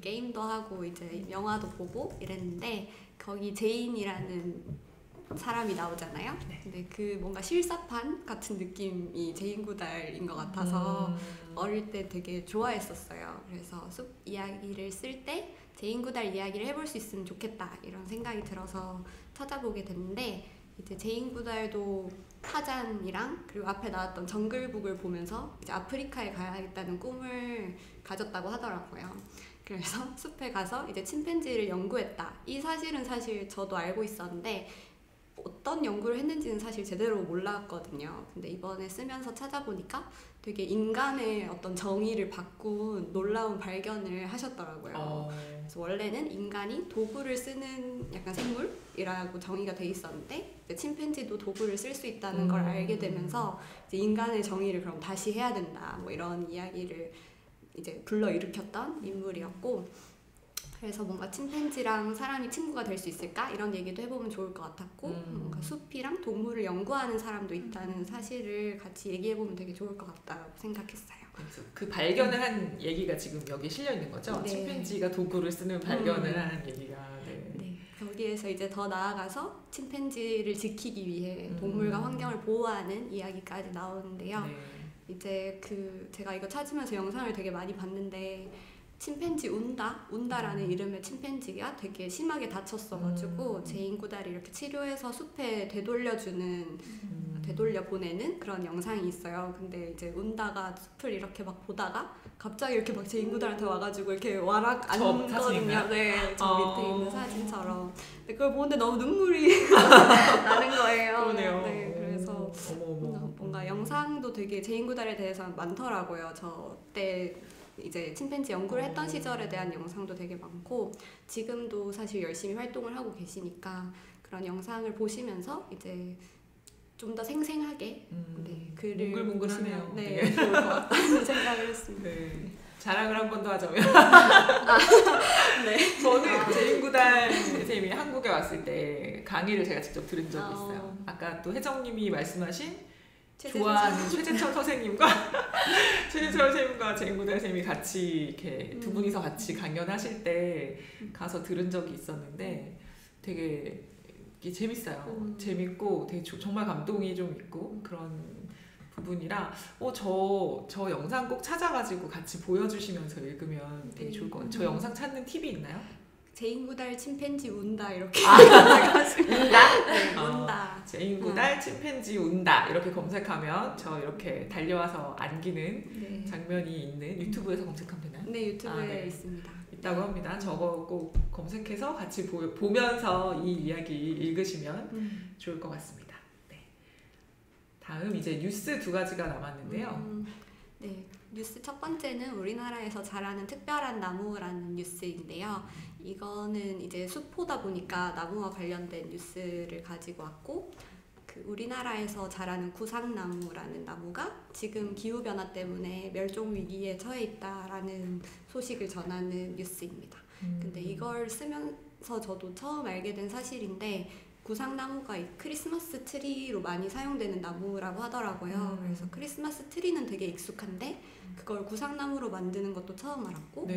게임도 하고 이제 영화도 보고 이랬는데 거기 제인이라는 사람이 나오잖아요. 근데 그 뭔가 실사판 같은 느낌이 제2구달인 것 같아서 어릴 때 되게 좋아했었어요. 그래서 숲 이야기를 쓸 때 제2구달 이야기를 해볼 수 있으면 좋겠다 이런 생각이 들어서 찾아보게 됐는데 이제 제2구달도 타잔이랑 그리고 앞에 나왔던 정글북을 보면서 이제 아프리카에 가야겠다는 꿈을 가졌다고 하더라고요. 그래서 숲에 가서 이제 침팬지를 연구했다. 이 사실은 사실 저도 알고 있었는데 어떤 연구를 했는지는 사실 제대로 몰랐거든요. 근데 이번에 쓰면서 찾아보니까 되게 인간의 어떤 정의를 바꾼 놀라운 발견을 하셨더라고요. 그래서 원래는 인간이 도구를 쓰는 약간 생물이라고 정의가 돼 있었는데 이제 침팬지도 도구를 쓸 수 있다는 걸 알게 되면서 이제 인간의 정의를 그럼 다시 해야 된다. 뭐 이런 이야기를 이제 불러일으켰던 인물이었고 그래서 뭔가 침팬지랑 사람이 친구가 될 수 있을까? 이런 얘기도 해보면 좋을 것 같았고 뭔가 숲이랑 동물을 연구하는 사람도 있다는 사실을 같이 얘기해보면 되게 좋을 것 같다고 생각했어요. 그래서 그 발견을 한 얘기가 지금 여기 실려 있는 거죠? 네. 침팬지가 도구를 쓰는 발견을 한 얘기가. 네. 네. 거기에서 이제 더 나아가서 침팬지를 지키기 위해 동물과 환경을 보호하는 이야기까지 나오는데요. 네. 이제 제가 이거 찾으면서 영상을 되게 많이 봤는데 침팬지 운다라는 이름의 침팬지가 되게 심하게 다쳤어가지고 제2구달이 이렇게 치료해서 숲에 되돌려 보내는 그런 영상이 있어요. 근데 이제 운다가 숲을 이렇게 막 보다가 갑자기 이렇게 막 제2구달한테 와가지고 이렇게 와락 앉거든요. 네, 저 밑에 있는 사진처럼. 근데 그걸 보는데 너무 눈물이 나는 거예요. 그러네요. 네, 그래서 뭔가 영상도 되게 제2구달에 대해서 많더라고요. 저 때 이제 침팬지 연구를 했던 시절에 대한 영상도 되게 많고 지금도 사실 열심히 활동을 하고 계시니까 그런 영상을 보시면서 이제 좀 더 생생하게 네, 글을 몽글몽글하네요. 보시면 네, 좋을 것 같다는 생각을 했습니다. 네. 자랑을 한 번 더 하자면 네. 저는 제2구달 선생님이 한국에 왔을 때 강의를 제가 직접 들은 적이 있어요. 아까 또 혜정님이 말씀하신 좋아하는 최재철 선생님과 최재철 선생님과 제2구달 선생님이 같이 이렇게 두 분이서 같이 강연하실 때 가서 들은 적이 있었는데 되게 이게 재밌어요. 재밌고 되게 정말 감동이 좀 있고 그런 부분이라 저 영상 꼭 찾아가지고 같이 보여주시면서 읽으면 되게 좋을 것 같아요. 저 영상 찾는 팁이 있나요? 제2구달 침팬지 운다 이렇게 운다? 네, 운다. 제2구달 침팬지 운다 이렇게 검색하면 저 이렇게 달려와서 안기는 네. 장면이 있는 유튜브에서 검색하면 되나요? 네, 유튜브에 네. 있습니다. 있다고 합니다. 저거 꼭 검색해서 같이 보면서 이 이야기 읽으시면 좋을 것 같습니다. 네. 다음 이제 뉴스 두 가지가 남았는데요. 네, 뉴스 첫 번째는 우리나라에서 자라는 특별한 나무라는 뉴스인데요. 이거는 이제 수포다 보니까 나무와 관련된 뉴스를 가지고 왔고 우리나라에서 자라는 구상나무라는 나무가 지금 기후변화 때문에 멸종 위기에 처해 있다라는 소식을 전하는 뉴스입니다. 근데 이걸 쓰면서 저도 처음 알게 된 사실인데 구상나무가 크리스마스 트리로 많이 사용되는 나무라고 하더라고요. 그래서 크리스마스 트리는 되게 익숙한데 그걸 구상나무로 만드는 것도 처음 알았고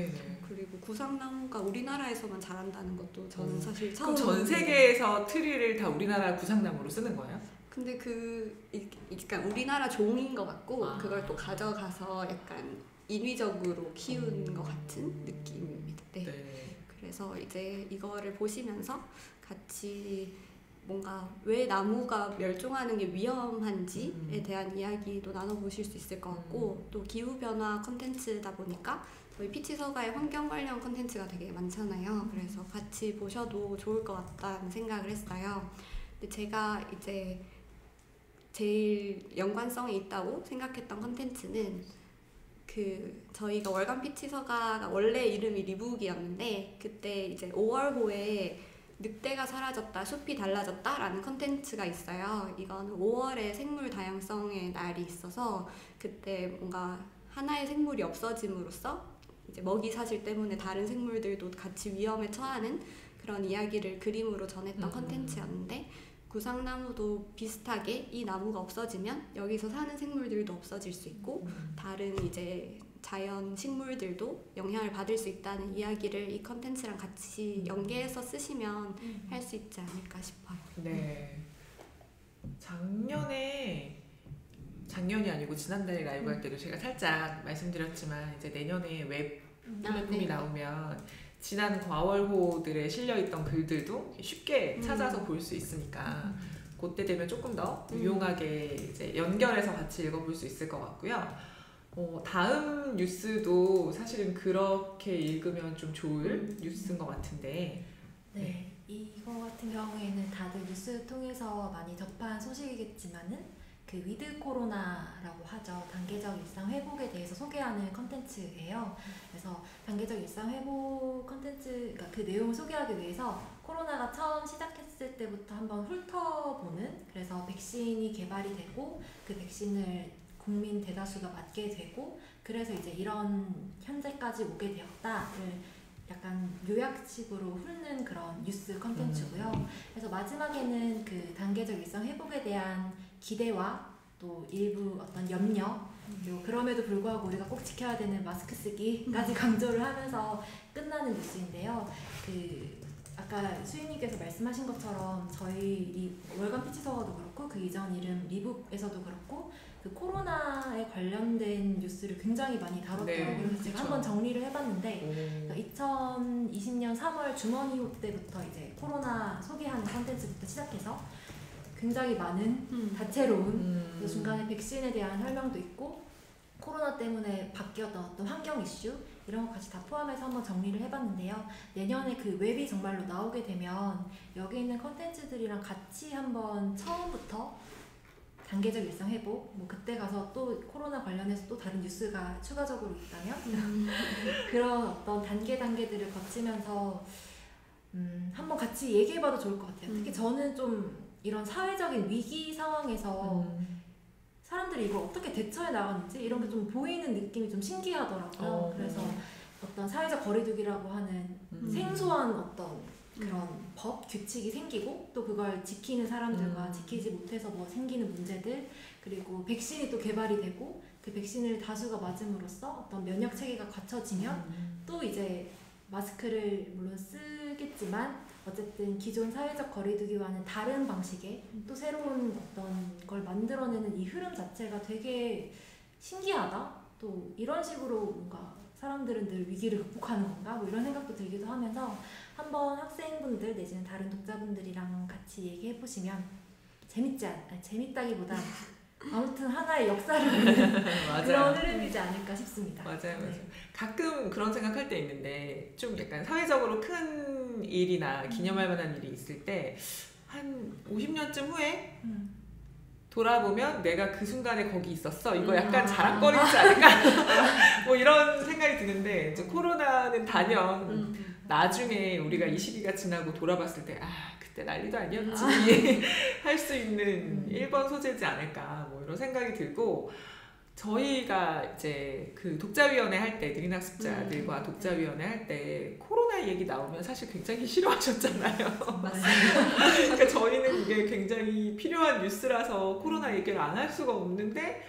그리고 구상나무가 우리나라에서만 자란다는 것도 저는 사실 처음 그럼 전 세계에서 트리를 다 우리나라 구상나무로 쓰는 거예요? 근데 약간 우리나라 종인 것 같고 그걸 또 가져가서 약간 인위적으로 키운 것 같은 느낌입니다. 네. 그래서 이제 이거를 보시면서 같이 뭔가 왜 나무가 멸종하는 게 위험한지에 대한 이야기도 나눠보실 수 있을 것 같고 또 기후변화 컨텐츠다 보니까 저희 피치서가의 환경 관련 컨텐츠가 되게 많잖아요. 그래서 같이 보셔도 좋을 것 같다는 생각을 했어요. 근데 제가 이제 제일 연관성이 있다고 생각했던 컨텐츠는 저희가 월간 피치서가가 원래 이름이 리북이었는데 그때 이제 5월호에 늑대가 사라졌다, 숲이 달라졌다 라는 컨텐츠가 있어요. 이거는 5월에 생물 다양성의 날이 있어서 그때 뭔가 하나의 생물이 없어짐으로써 이제 먹이 사슬 때문에 다른 생물들도 같이 위험에 처하는 그런 이야기를 그림으로 전했던 컨텐츠였는데 구상나무도 비슷하게 이 나무가 없어지면 여기서 사는 생물들도 없어질 수 있고 다른 이제 자연 식물들도 영향을 받을 수 있다는 이야기를 이 컨텐츠랑 같이 연계해서 쓰시면 할 수 있지 않을까 싶어요. 네. 작년이 아니고 지난달에 라이브 할 때도 제가 살짝 말씀드렸지만 이제 내년에 웹 플랫폼이 나오면 지난 과월호들에 실려있던 글들도 쉽게 찾아서 볼 수 있으니까 그때 되면 조금 더 유용하게 이제 연결해서 같이 읽어볼 수 있을 것 같고요. 다음 뉴스도 사실은 그렇게 읽으면 좀 좋을 뉴스인 것 같은데 네, 이거 같은 경우에는 다들 뉴스 통해서 많이 접한 소식이겠지만은 그 위드 코로나라고 하죠. 단계적 일상 회복에 대해서 소개하는 컨텐츠예요. 그래서 단계적 일상 회복 컨텐츠, 그러니까 그 내용을 소개하기 위해서 코로나가 처음 시작했을 때부터 한번 훑어보는, 그래서 백신이 개발이 되고 그 백신을 국민 대다수가 맞게 되고 그래서 이제 이런 현재까지 오게 되었다를 약간 요약식으로 훑는 그런 뉴스 컨텐츠고요. 그래서 마지막에는 그 단계적 일상 회복에 대한 기대와 또 일부 어떤 염려, 그리고 그럼에도 불구하고 우리가 꼭 지켜야 되는 마스크 쓰기까지 강조를 하면서 끝나는 뉴스인데요. 아까 수인님께서 말씀하신 것처럼 저희 월간 피치서가도 그렇고 그 이전 이름 리북에서도 그렇고 그 코로나에 관련된 뉴스를 굉장히 많이 다뤘더라고요. 네, 그래서 제가 한번 정리를 해봤는데 2020년 3월 주머니호 때부터 이제 코로나 소개하는 컨텐츠부터 시작해서 굉장히 많은 다채로운 그 중간에 백신에 대한 설명도 있고 코로나 때문에 바뀌었던 어떤 환경 이슈 이런 거 같이 다 포함해서 한번 정리를 해봤는데요. 내년에 그 웹이 정말로 나오게 되면 여기 있는 컨텐츠들이랑 같이 한번 처음부터 단계적 일상 회복, 뭐 그때 가서 또 코로나 관련해서 또 다른 뉴스가 추가적으로 있다면 그런 어떤 단계들을 거치면서 한번 같이 얘기해봐도 좋을 것 같아요. 특히 저는 좀 이런 사회적인 위기 상황에서 사람들이 이걸 어떻게 대처해 나가는지 이런 게 좀 보이는 느낌이 좀 신기하더라고요. 그래서 어떤 사회적 거리두기라고 하는 생소한 어떤 그런 법, 규칙이 생기고 또 그걸 지키는 사람들과 지키지 못해서 뭐 생기는 문제들, 그리고 백신이 또 개발이 되고 그 백신을 다수가 맞음으로써 어떤 면역 체계가 갖춰지면 또 이제 마스크를 물론 쓰겠지만 어쨌든 기존 사회적 거리두기와는 다른 방식의 또 새로운 어떤 걸 만들어내는 이 흐름 자체가 되게 신기하다. 또 이런 식으로 뭔가 사람들은 늘 위기를 극복하는 건가? 뭐 이런 생각도 들기도 하면서 한번 학생분들 내지는 다른 독자분들이랑 같이 얘기해보시면 재밌다기보다 아무튼 하나의 역사를 보는 그런 흐름이지 않을까 싶습니다. 맞아요. 네. 가끔 그런 생각할 때 있는데 좀 약간 사회적으로 큰 일이나 기념할 만한 일이 있을 때 한 50년쯤 후에 돌아보면 내가 그 순간에 거기 있었어. 이거 약간 자랑거리지 않을까? 뭐 이런 생각이 드는데 이제 코로나는 단연 나중에 우리가 이 시기가 지나고 돌아봤을 때 그때 난리도 아니었지 할 수 있는 1번 소재지 않을까 뭐 이런 생각이 들고 저희가 이제 그 독자위원회 할 때 느린학습자들과 독자위원회 할 때 코로나 얘기 나오면 사실 굉장히 싫어하셨잖아요. 그러니까 저희는 이게 굉장히 필요한 뉴스라서 코로나 얘기를 안 할 수가 없는데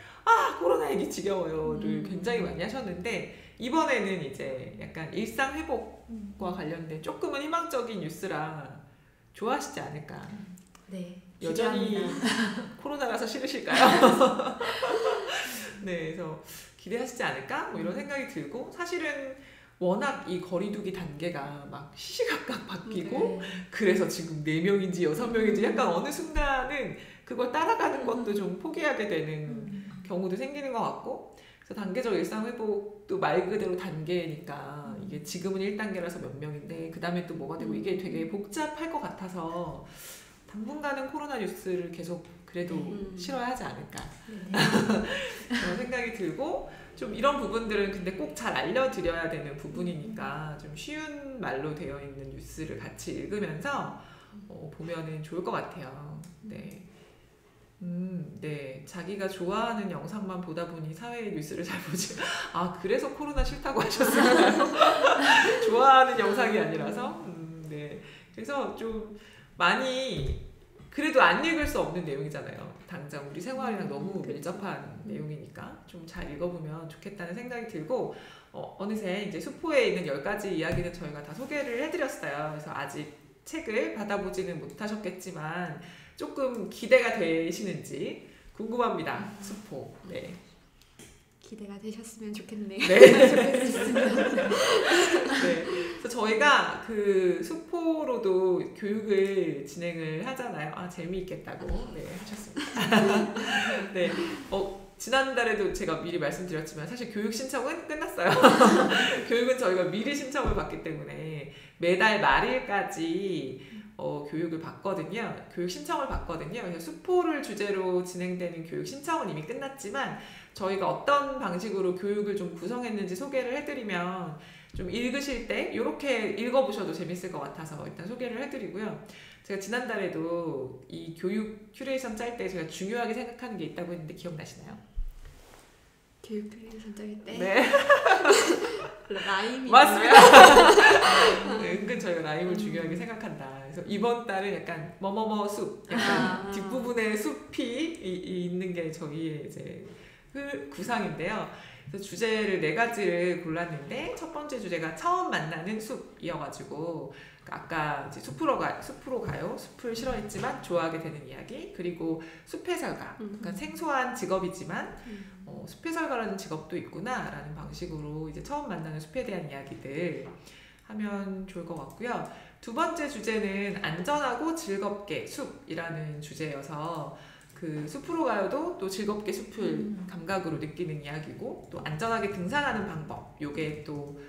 코로나 얘기 지겨워요를 굉장히 많이 하셨는데 이번에는 이제 약간 일상 회복과 관련된 조금은 희망적인 뉴스라 좋아하시지 않을까. 네. 여전히 기대합니다. 코로나라서 싫으실까요? 네, 그래서 기대하시지 않을까? 뭐 이런 생각이 들고 사실은 워낙 이 거리두기 단계가 막 시시각각 바뀌고 네. 그래서 지금 4명인지 6명인지 약간 어느 순간은 그걸 따라가는 것도 좀 포기하게 되는 경우도 생기는 것 같고 그래서 단계적 일상 회복도 말 그대로 단계니까 이게 지금은 1단계라서 몇 명인데 그 다음에 또 뭐가 되고 이게 되게 복잡할 것 같아서 당분간은 코로나 뉴스를 계속 그래도 싫어야 하지 않을까 그런 생각이 들고 좀 이런 부분들은 근데 꼭 잘 알려드려야 되는 부분이니까 좀 쉬운 말로 되어 있는 뉴스를 같이 읽으면서 보면은 좋을 것 같아요. 네. 네. 자기가 좋아하는 영상만 보다 보니 사회의 뉴스를 잘 보지. 아, 그래서 코로나 싫다고 하셨어요. 좋아하는 영상이 아니라서. 네. 그래서 좀 많이 그래도 안 읽을 수 없는 내용이잖아요. 당장 우리 생활이랑 너무 밀접한 내용이니까 좀 잘 읽어보면 좋겠다는 생각이 들고 어느새 이제 수포에 있는 10가지 이야기는 저희가 다 소개를 해드렸어요. 그래서 아직 책을 받아보지는 못하셨겠지만 조금 기대가 되시는지 궁금합니다. 수포. 네. 기대가 되셨으면 좋겠네요. 네. 네. 그래서 저희가 그 수포로도 교육을 진행을 하잖아요. 아, 재미있겠다고. 네, 하셨습니다. 네. 지난달에도 제가 미리 말씀드렸지만 사실 교육 신청은 끝났어요. 교육은 저희가 미리 신청을 받기 때문에 매달 말일까지 교육을 받거든요. 교육 신청을 받거든요. 그래서 수포를 주제로 진행되는 교육 신청은 이미 끝났지만 저희가 어떤 방식으로 교육을 좀 구성했는지 소개를 해드리면 좀 읽으실 때 이렇게 읽어보셔도 재밌을 것 같아서 일단 소개를 해드리고요. 제가 지난달에도 이 교육 큐레이션 짤 때 제가 중요하게 생각하는 게 있다고 했는데 기억나시나요? 교육 큐레이션 짤 때? 네. 라임이 맞습니다. 네, 은근 저희가 라임을 중요하게 생각한다. 그래서 이번 달은 약간 뭐뭐뭐 숲, 약간 뒷부분에 숲이 있는 게 저희의 이제 구상인데요. 그래서 주제를 4가지를 골랐는데 첫 번째 주제가 처음 만나는 숲이어가지고 아까 이제 숲으로 가요. 숲을 싫어했지만 좋아하게 되는 이야기. 그리고 숲해설가. 그러니까 생소한 직업이지만 숲해설가라는 직업도 있구나라는 방식으로 이제 처음 만나는 숲에 대한 이야기들 하면 좋을 것 같고요. 두 번째 주제는 안전하고 즐겁게 숲이라는 주제여서 그 숲으로 가요도 또 즐겁게 숲을 감각으로 느끼는 이야기고 또 안전하게 등산하는 방법 요게 또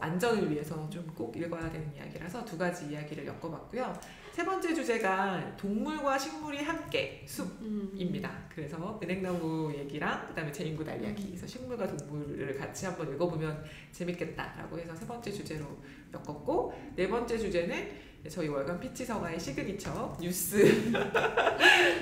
안전을 위해서 좀 꼭 읽어야 되는 이야기라서 2가지 이야기를 엮어봤고요. 세 번째 주제가 동물과 식물이 함께 숲입니다. 그래서 은행나무 얘기랑 그다음에 제인구 달 이야기 그래서 식물과 동물을 같이 한번 읽어보면 재밌겠다라고 해서 세 번째 주제로 엮었고 네 번째 주제는 저희 월간 피치서가의 시그니처 뉴스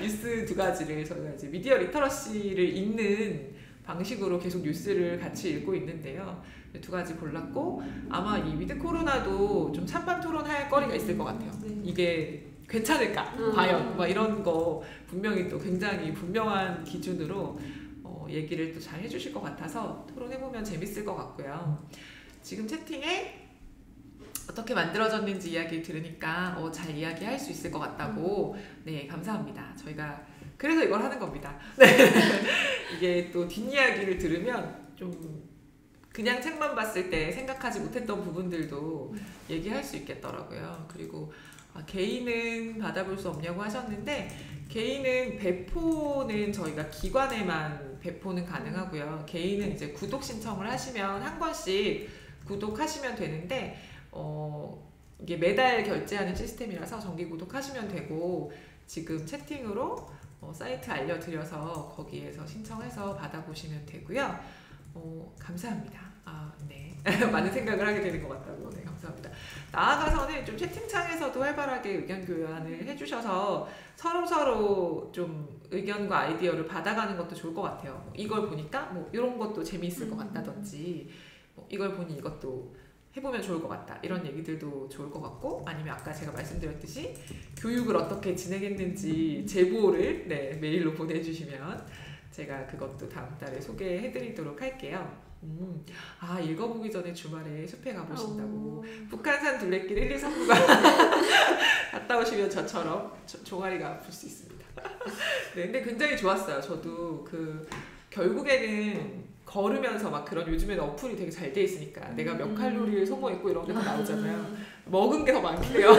2가지를 저희가 이제 미디어 리터러시를 읽는 방식으로 계속 뉴스를 같이 읽고 있는데요. 2가지 골랐고 아마 이 위드 코로나도 좀 찬반 토론할 거리가 있을 것 같아요. 이게 괜찮을까? 과연? 막 이런 거 분명히 또 굉장히 분명한 기준으로 얘기를 또 잘 해주실 것 같아서 토론해보면 재밌을 것 같고요. 지금 채팅에 어떻게 만들어졌는지 이야기 들으니까 잘 이야기할 수 있을 것 같다고 네 감사합니다. 저희가 그래서 이걸 하는 겁니다. 네. 이게 또 뒷이야기를 들으면 좀 그냥 책만 봤을 때 생각하지 못했던 부분들도 얘기할 수 있겠더라고요. 그리고 개인은 받아볼 수 없냐고 하셨는데 개인은 배포는 저희가 기관에만 배포는 가능하고요. 개인은 이제 구독 신청을 하시면 한 권씩 구독하시면 되는데 이게 매달 결제하는 시스템이라서 정기 구독하시면 되고 지금 채팅으로 사이트 알려드려서 거기에서 신청해서 받아보시면 되고요. 감사합니다. 네. 많은 생각을 하게 되는 것 같다고. 네, 감사합니다. 나아가서는 좀 채팅창에서도 활발하게 의견 교환을 해주셔서 서로 좀 의견과 아이디어를 받아가는 것도 좋을 것 같아요. 이걸 보니까 뭐 이런 것도 재미있을 것 같다든지 이걸 보니 이것도 해보면 좋을 것 같다. 이런 얘기들도 좋을 것 같고 아니면 아까 제가 말씀드렸듯이 교육을 어떻게 진행했는지 제보를 메일로 보내주시면 제가 그것도 다음 달에 소개해드리도록 할게요. 읽어보기 전에 주말에 숲에 가보신다고. 북한산 둘레길 1, 2, 3구가 갔다 오시면 저처럼 종아리가 아플 수 있습니다. 네, 근데 굉장히 좋았어요. 저도 그 결국에는 걸으면서 막 그런 요즘에는 어플이 되게 잘 돼 있으니까 내가 몇 칼로리를 소모했고 이런 게 다 나오잖아요. 먹은 게 더 많대요.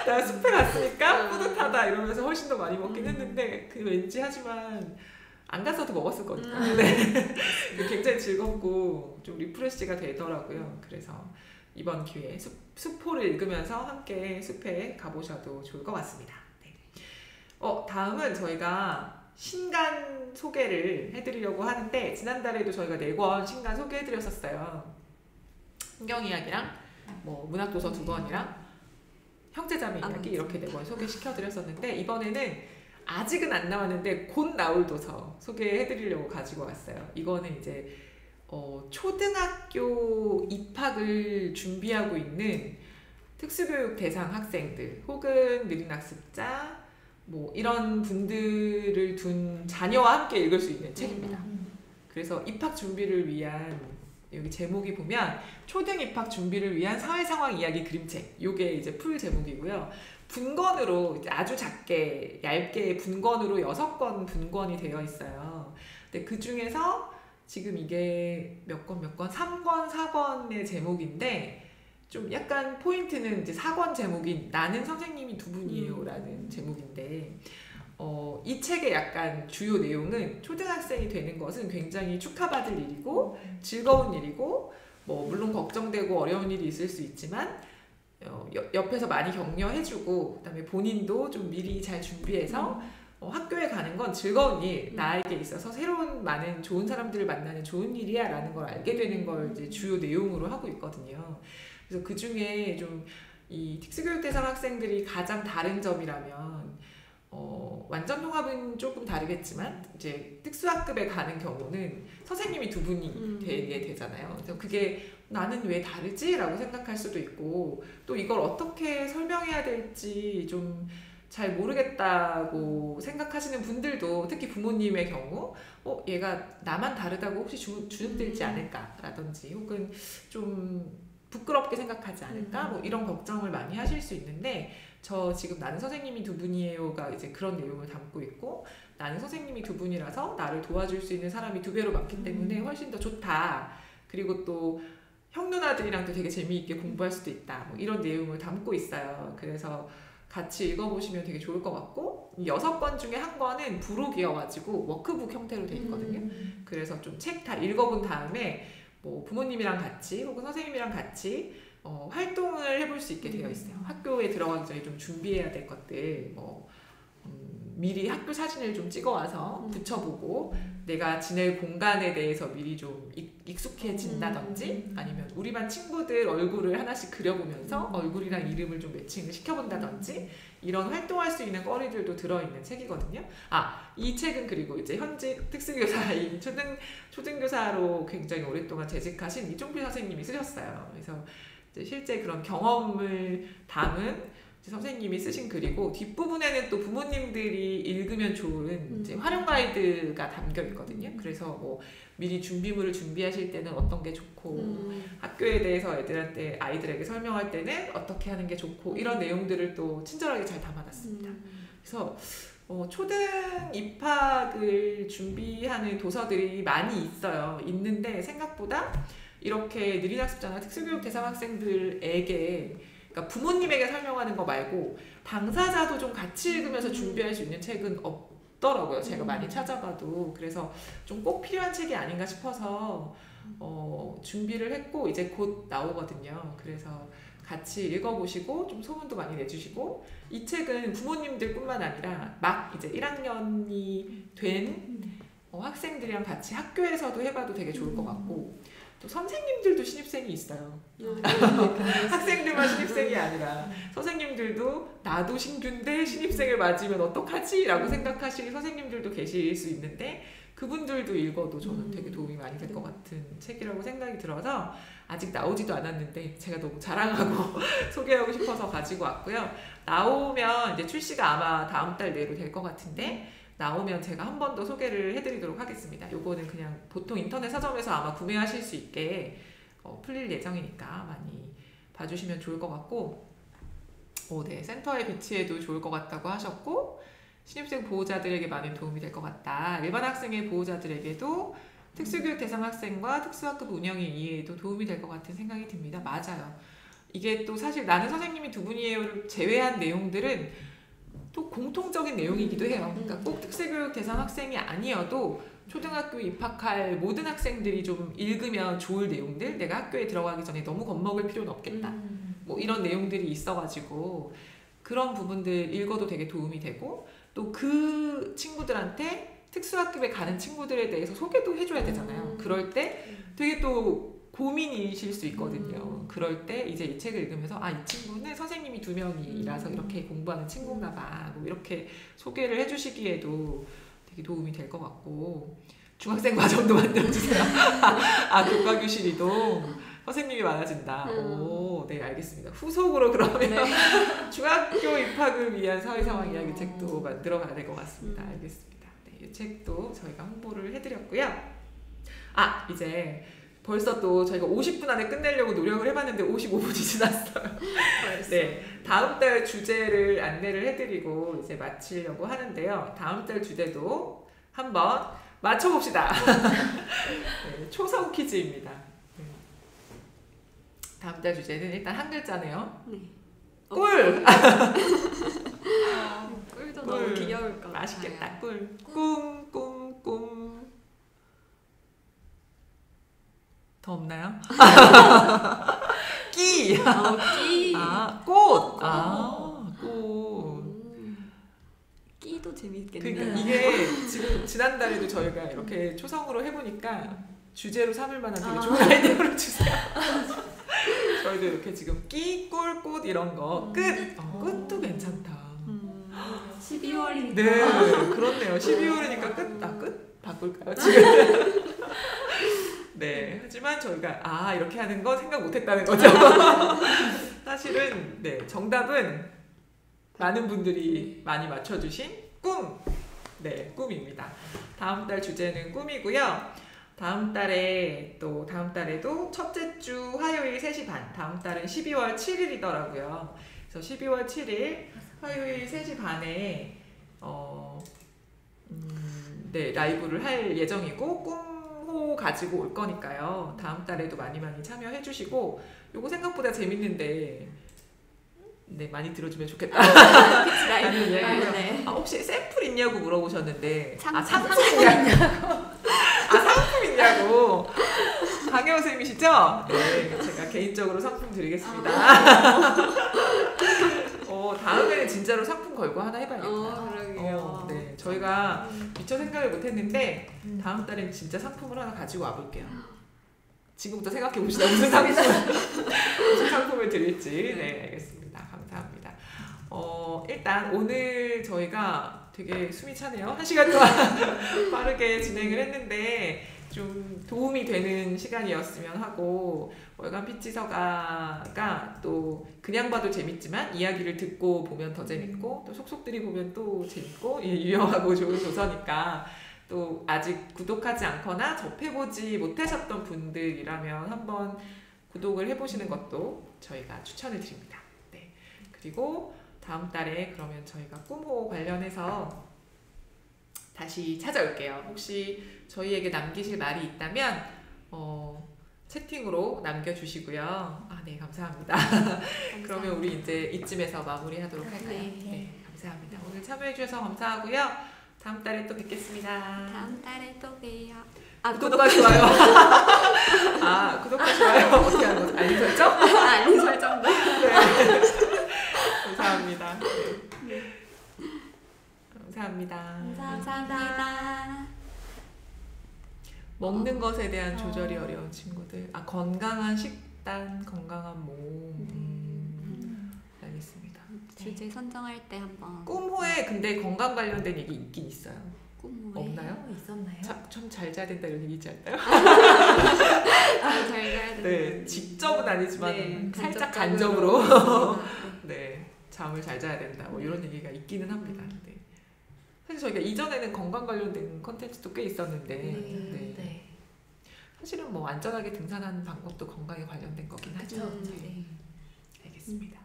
내가 숲에 갔으니까 뿌듯하다 이러면서 훨씬 더 많이 먹긴 했는데 그 왠지 하지만 안 갔어도 먹었었거든요. 네. 굉장히 즐겁고 좀 리프레시가 되더라고요. 그래서 이번 기회에 숲호를 읽으면서 함께 숲에 가보셔도 좋을 것 같습니다. 네. 다음은 저희가 신간 소개를 해드리려고 하는데 지난달에도 저희가 4권 신간 소개해드렸었어요. 흥경이야기랑 뭐 문학도서 2권이랑 형제자매 이야기 이렇게 4권 소개시켜드렸었는데 이번에는 아직은 안 나왔는데 곧 나올 도서 소개해드리려고 가지고 왔어요. 이거는 이제 초등학교 입학을 준비하고 있는 특수교육 대상 학생들 혹은 느린학습자 뭐 이런 분들을 둔 자녀와 함께 읽을 수 있는 책입니다. 그래서 입학 준비를 위한 여기 제목이 보면 초등 입학 준비를 위한 사회상황 이야기 그림책 요게 이제 풀 제목이고요. 분권으로 이제 아주 작게 얇게 분권으로 6권 분권이 되어 있어요. 근데 그 중에서 지금 이게 몇 권 3권 4권의 제목인데 좀 약간 포인트는 이제 4권 제목인 나는 선생님이 2분이에요 라는 제목인데 이 책의 약간 주요 내용은 초등학생이 되는 것은 굉장히 축하받을 일이고 즐거운 일이고 뭐 물론 걱정되고 어려운 일이 있을 수 있지만 옆에서 많이 격려해주고 그다음에 본인도 좀 미리 잘 준비해서 학교에 가는 건 즐거운 일, 나에게 있어서 새로운 많은 좋은 사람들을 만나는 좋은 일이야 라는 걸 알게 되는 걸 이제 주요 내용으로 하고 있거든요. 그래서 그 중에 좀 이 특수교육 대상 학생들이 가장 다른 점이라면 완전 통합은 조금 다르겠지만 이제 특수학급에 가는 경우는 선생님이 2분이 되게 되잖아요. 그래서 그게 나는 왜 다르지? 라고 생각할 수도 있고 또 이걸 어떻게 설명해야 될지 좀 잘 모르겠다고 생각하시는 분들도 특히 부모님의 경우 얘가 나만 다르다고 혹시 주눅들지 않을까? 라든지 혹은 좀 부끄럽게 생각하지 않을까? 뭐 이런 걱정을 많이 하실 수 있는데 저 지금 나는 선생님이 2분이에요가 이제 그런 내용을 담고 있고 나는 선생님이 2분이라서 나를 도와줄 수 있는 사람이 2배로 많기 때문에 훨씬 더 좋다. 그리고 또 형 누나들이랑도 되게 재미있게 공부할 수도 있다. 뭐 이런 내용을 담고 있어요. 그래서 같이 읽어보시면 되게 좋을 것 같고 이 6권 중에 한 권은 부록이어가지고 워크북 형태로 되어 있거든요. 그래서 좀 책 다 읽어본 다음에 뭐 부모님이랑 같이 혹은 선생님이랑 같이 활동을 해볼 수 있게 되어 있어요. 학교에 들어가기 전에 좀 준비해야 될 것들 미리 학교 사진을 좀 찍어와서 붙여보고 내가 지낼 공간에 대해서 미리 좀 익숙해진다든지 아니면 우리 반 친구들 얼굴을 하나씩 그려보면서 얼굴이랑 이름을 좀 매칭을 시켜본다든지 이런 활동할 수 있는 거리들도 들어있는 책이거든요. 이 책은 그리고 이제 현직 특수교사인 초등교사로 굉장히 오랫동안 재직하신 이종필 선생님이 쓰셨어요. 그래서 이제 실제 그런 경험을 담은 선생님이 쓰신 글이고 뒷부분에는 또 부모님들이 읽으면 좋은 이제 활용 가이드가 담겨 있거든요. 그래서 뭐 미리 준비물을 준비하실 때는 어떤 게 좋고 학교에 대해서 아이들에게 설명할 때는 어떻게 하는 게 좋고 이런 내용들을 또 친절하게 잘 담아놨습니다. 그래서 초등 입학을 준비하는 도서들이 많이 있는데 생각보다 이렇게 느린학습자나 특수교육 대상 학생들에게 그러니까 부모님에게 설명하는 거 말고 당사자도 좀 같이 읽으면서 준비할 수 있는 책은 없더라고요. 제가 많이 찾아봐도. 그래서 좀 꼭 필요한 책이 아닌가 싶어서 준비를 했고 이제 곧 나오거든요. 그래서 같이 읽어보시고 좀 소문도 많이 내주시고 이 책은 부모님들뿐만 아니라 막 이제 1학년이 된 학생들이랑 같이 학교에서도 해봐도 되게 좋을 것 같고 또 선생님들도 신입생이 있어요. 학생들만 신입생이 아니라 선생님들도 나도 신규인데 신입생을 맞으면 어떡하지? 라고 생각하시는 선생님들도 계실 수 있는데 그분들도 읽어도 저는 되게 도움이 많이 될 것 같은 책이라고 생각이 들어서 아직 나오지도 않았는데 제가 너무 자랑하고 소개하고 싶어서 가지고 왔고요. 나오면 이제 출시가 아마 다음 달 내로 될 것 같은데 나오면 제가 한 번 더 소개를 해드리도록 하겠습니다. 요거는 그냥 보통 인터넷 서점에서 아마 구매하실 수 있게 풀릴 예정이니까 많이 봐주시면 좋을 것 같고 네, 센터에 비치해도 좋을 것 같다고 하셨고 신입생 보호자들에게 많은 도움이 될 것 같다. 일반 학생의 보호자들에게도 특수교육 대상 학생과 특수학급 운영의 이해에도 도움이 될 것 같은 생각이 듭니다. 맞아요. 이게 또 사실 나는 선생님이 두 분이에요를 제외한 내용들은 또 공통적인 내용이기도 해요. 그러니까 꼭 특수교육 대상 학생이 아니어도 초등학교 입학할 모든 학생들이 좀 읽으면 좋을 내용들, 내가 학교에 들어가기 전에 너무 겁먹을 필요는 없겠다. 뭐 이런 내용들이 있어가지고 그런 부분들 읽어도 되게 도움이 되고 또 그 친구들한테 특수학급에 가는 친구들에 대해서 소개도 해줘야 되잖아요. 그럴 때 되게 또 고민이실 수 있거든요. 그럴 때 이제 이 책을 읽으면서 아, 이 친구는 선생님이 2명이라서 이렇게 공부하는 친구인가 봐. 뭐 이렇게 소개를 해주시기에도 되게 도움이 될 것 같고 중학생 과정도 만들어주세요. 아, 교과교실 이동 선생님이 많아진다. 오, 네, 알겠습니다. 후속으로 그러면 중학교 입학을 위한 사회상황 이야기 책도 만들어 가야 될 것 같습니다. 알겠습니다. 네, 이 책도 저희가 홍보를 해드렸고요. 아, 이제 벌써 또 저희가 50분 안에 끝내려고 노력을 해봤는데 55분이 지났어요. 네, 다음 달 주제를 안내를 해드리고 이제 마치려고 하는데요. 다음 달 주제도 한번 맞춰봅시다. 네, 초성 퀴즈입니다. 네. 다음 달 주제는 일단 한 글자네요. 네. 꿀! 꿀도 꿀. 너무 귀여울 것 같아요. 맛있겠다. 꿀. 꿈, 꿈, 꿈. 더 없나요? 끼! 끼. 아, 꽃! 아, 꽃. 끼도 재밌겠네. 그러니까 이게 지금 지난달에도 저희가 이렇게 초성으로 해보니까 주제로 삼을 만한 되게 좋은 아이디어를 주세요. 저희도 이렇게 지금 끼, 꿀, 꽃 이런 거 끝! 끝도 괜찮다. 12월이니까. 네, 그렇네요. 12월이니까 끝? 아, 끝? 바꿀까요? 지금? 네, 하지만 저희가 이렇게 하는 거 생각 못했다는 거죠. 사실은 네, 정답은 많은 분들이 많이 맞춰주신 꿈! 네, 꿈입니다. 다음 달 주제는 꿈이고요. 다음 달에도 첫째 주 화요일 3시 반, 다음 달은 12월 7일이더라고요. 그래서 12월 7일 화요일 3시 반에 네, 라이브를 할 예정이고 꿈호 가지고 올 거니까요. 다음 달에도 많이 참여해 주시고 요거 생각보다 재밌는데 네, 많이 들어주면 좋겠다. 라는 이야기고요. 네. 혹시 샘플 있냐고 물어보셨는데 상품 있냐고? 상품 있냐고? 강혜원 선생님이시죠? 네, 제가 개인적으로 상품 드리겠습니다. 다음에는 진짜로 상품 걸고 하나 해봐야겠다. 그러게요. 네, 저희가 미처 생각을 못했는데 다음 달엔 진짜 상품을 하나 가지고 와볼게요. 지금부터 생각해 봅시다. 무슨 상품을 드릴지. 네, 알겠습니다. 감사합니다. 일단 오늘 저희가 되게 숨이 차네요. 1시간 동안 빠르게 진행을 했는데 좀 도움이 되는 시간이었으면 하고 월간 피치서가가 또 그냥 봐도 재밌지만 이야기를 듣고 보면 더 재밌고 또 속속들이 보면 또 재밌고 유용하고 좋은 도서니까 또 아직 구독하지 않거나 접해보지 못하셨던 분들이라면 한번 구독을 해보시는 것도 저희가 추천을 드립니다. 네. 그리고 다음 달에 그러면 저희가 꿈호 관련해서 다시 찾아올게요. 혹시 저희에게 남기실 말이 있다면 채팅으로 남겨주시고요. 네, 감사합니다. 그러면 우리 이제 이쯤에서 마무리하도록 할까요? 네, 감사합니다. 오늘 참여해주셔서 감사하고요. 다음 달에 또 뵙겠습니다. 다음 달에 또 봬요. 구독과 좋아요. 구독과 좋아요 어떻게 하는 거죠? 알림 설정? 알림 설정도. 네. 감사합니다. 감사합니다. 감사합니다. 먹는 것에 대한 조절이 어려운 친구들. 건강한 식단, 건강한 몸. 알겠습니다. 주제 선정할 때 한번. 꿈호에 근데 건강 관련된 얘기 있긴 있어요. 꿈호에 없나요? 있었나요? 참 잘 자야 된다 이런 얘기 있지 않나요? 잘 자야 된다. 네, 직접은 아니지만 네, 살짝 간접적으로. 간접으로 네, 잠을 잘 자야 된다 뭐 이런 얘기가 있기는 합니다. 네. 사실 저희가 이전에는 건강 관련된 컨텐츠도 꽤 있었는데 네. 사실은 뭐 안전하게 등산하는 방법도 건강에 관련된 거긴 하죠. 그쵸. 네. 알겠습니다.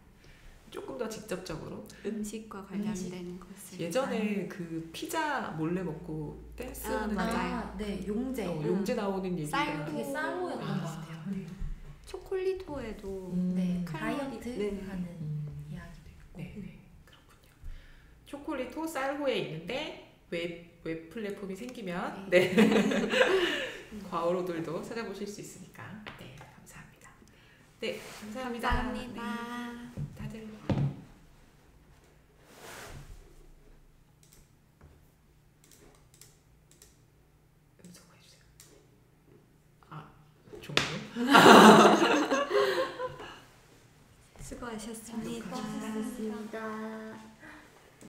조금 더 직접적으로 음식과 관련된 것을 예전에 그 피자 몰래 먹고 댄스하는 맞아요. 네, 용제. 용제 나오는 얘기가 쌀- 그게 쌀로였던 것 같아요. 초콜릿호에도 네, 칼로리- 다이어트 네. 하는 이야기도 있고. 네, 그렇군요. 초콜릿호 쌀호에 있는데 웹 플랫폼이 생기면 네. 과오로들도 찾아보실 수 있으니까 네, 감사합니다. 네, 감사합니다. 감사합니다. 네, 다들 음소거 해주세요. 아, 종료? 수고하셨습니다. 수고하셨습니다.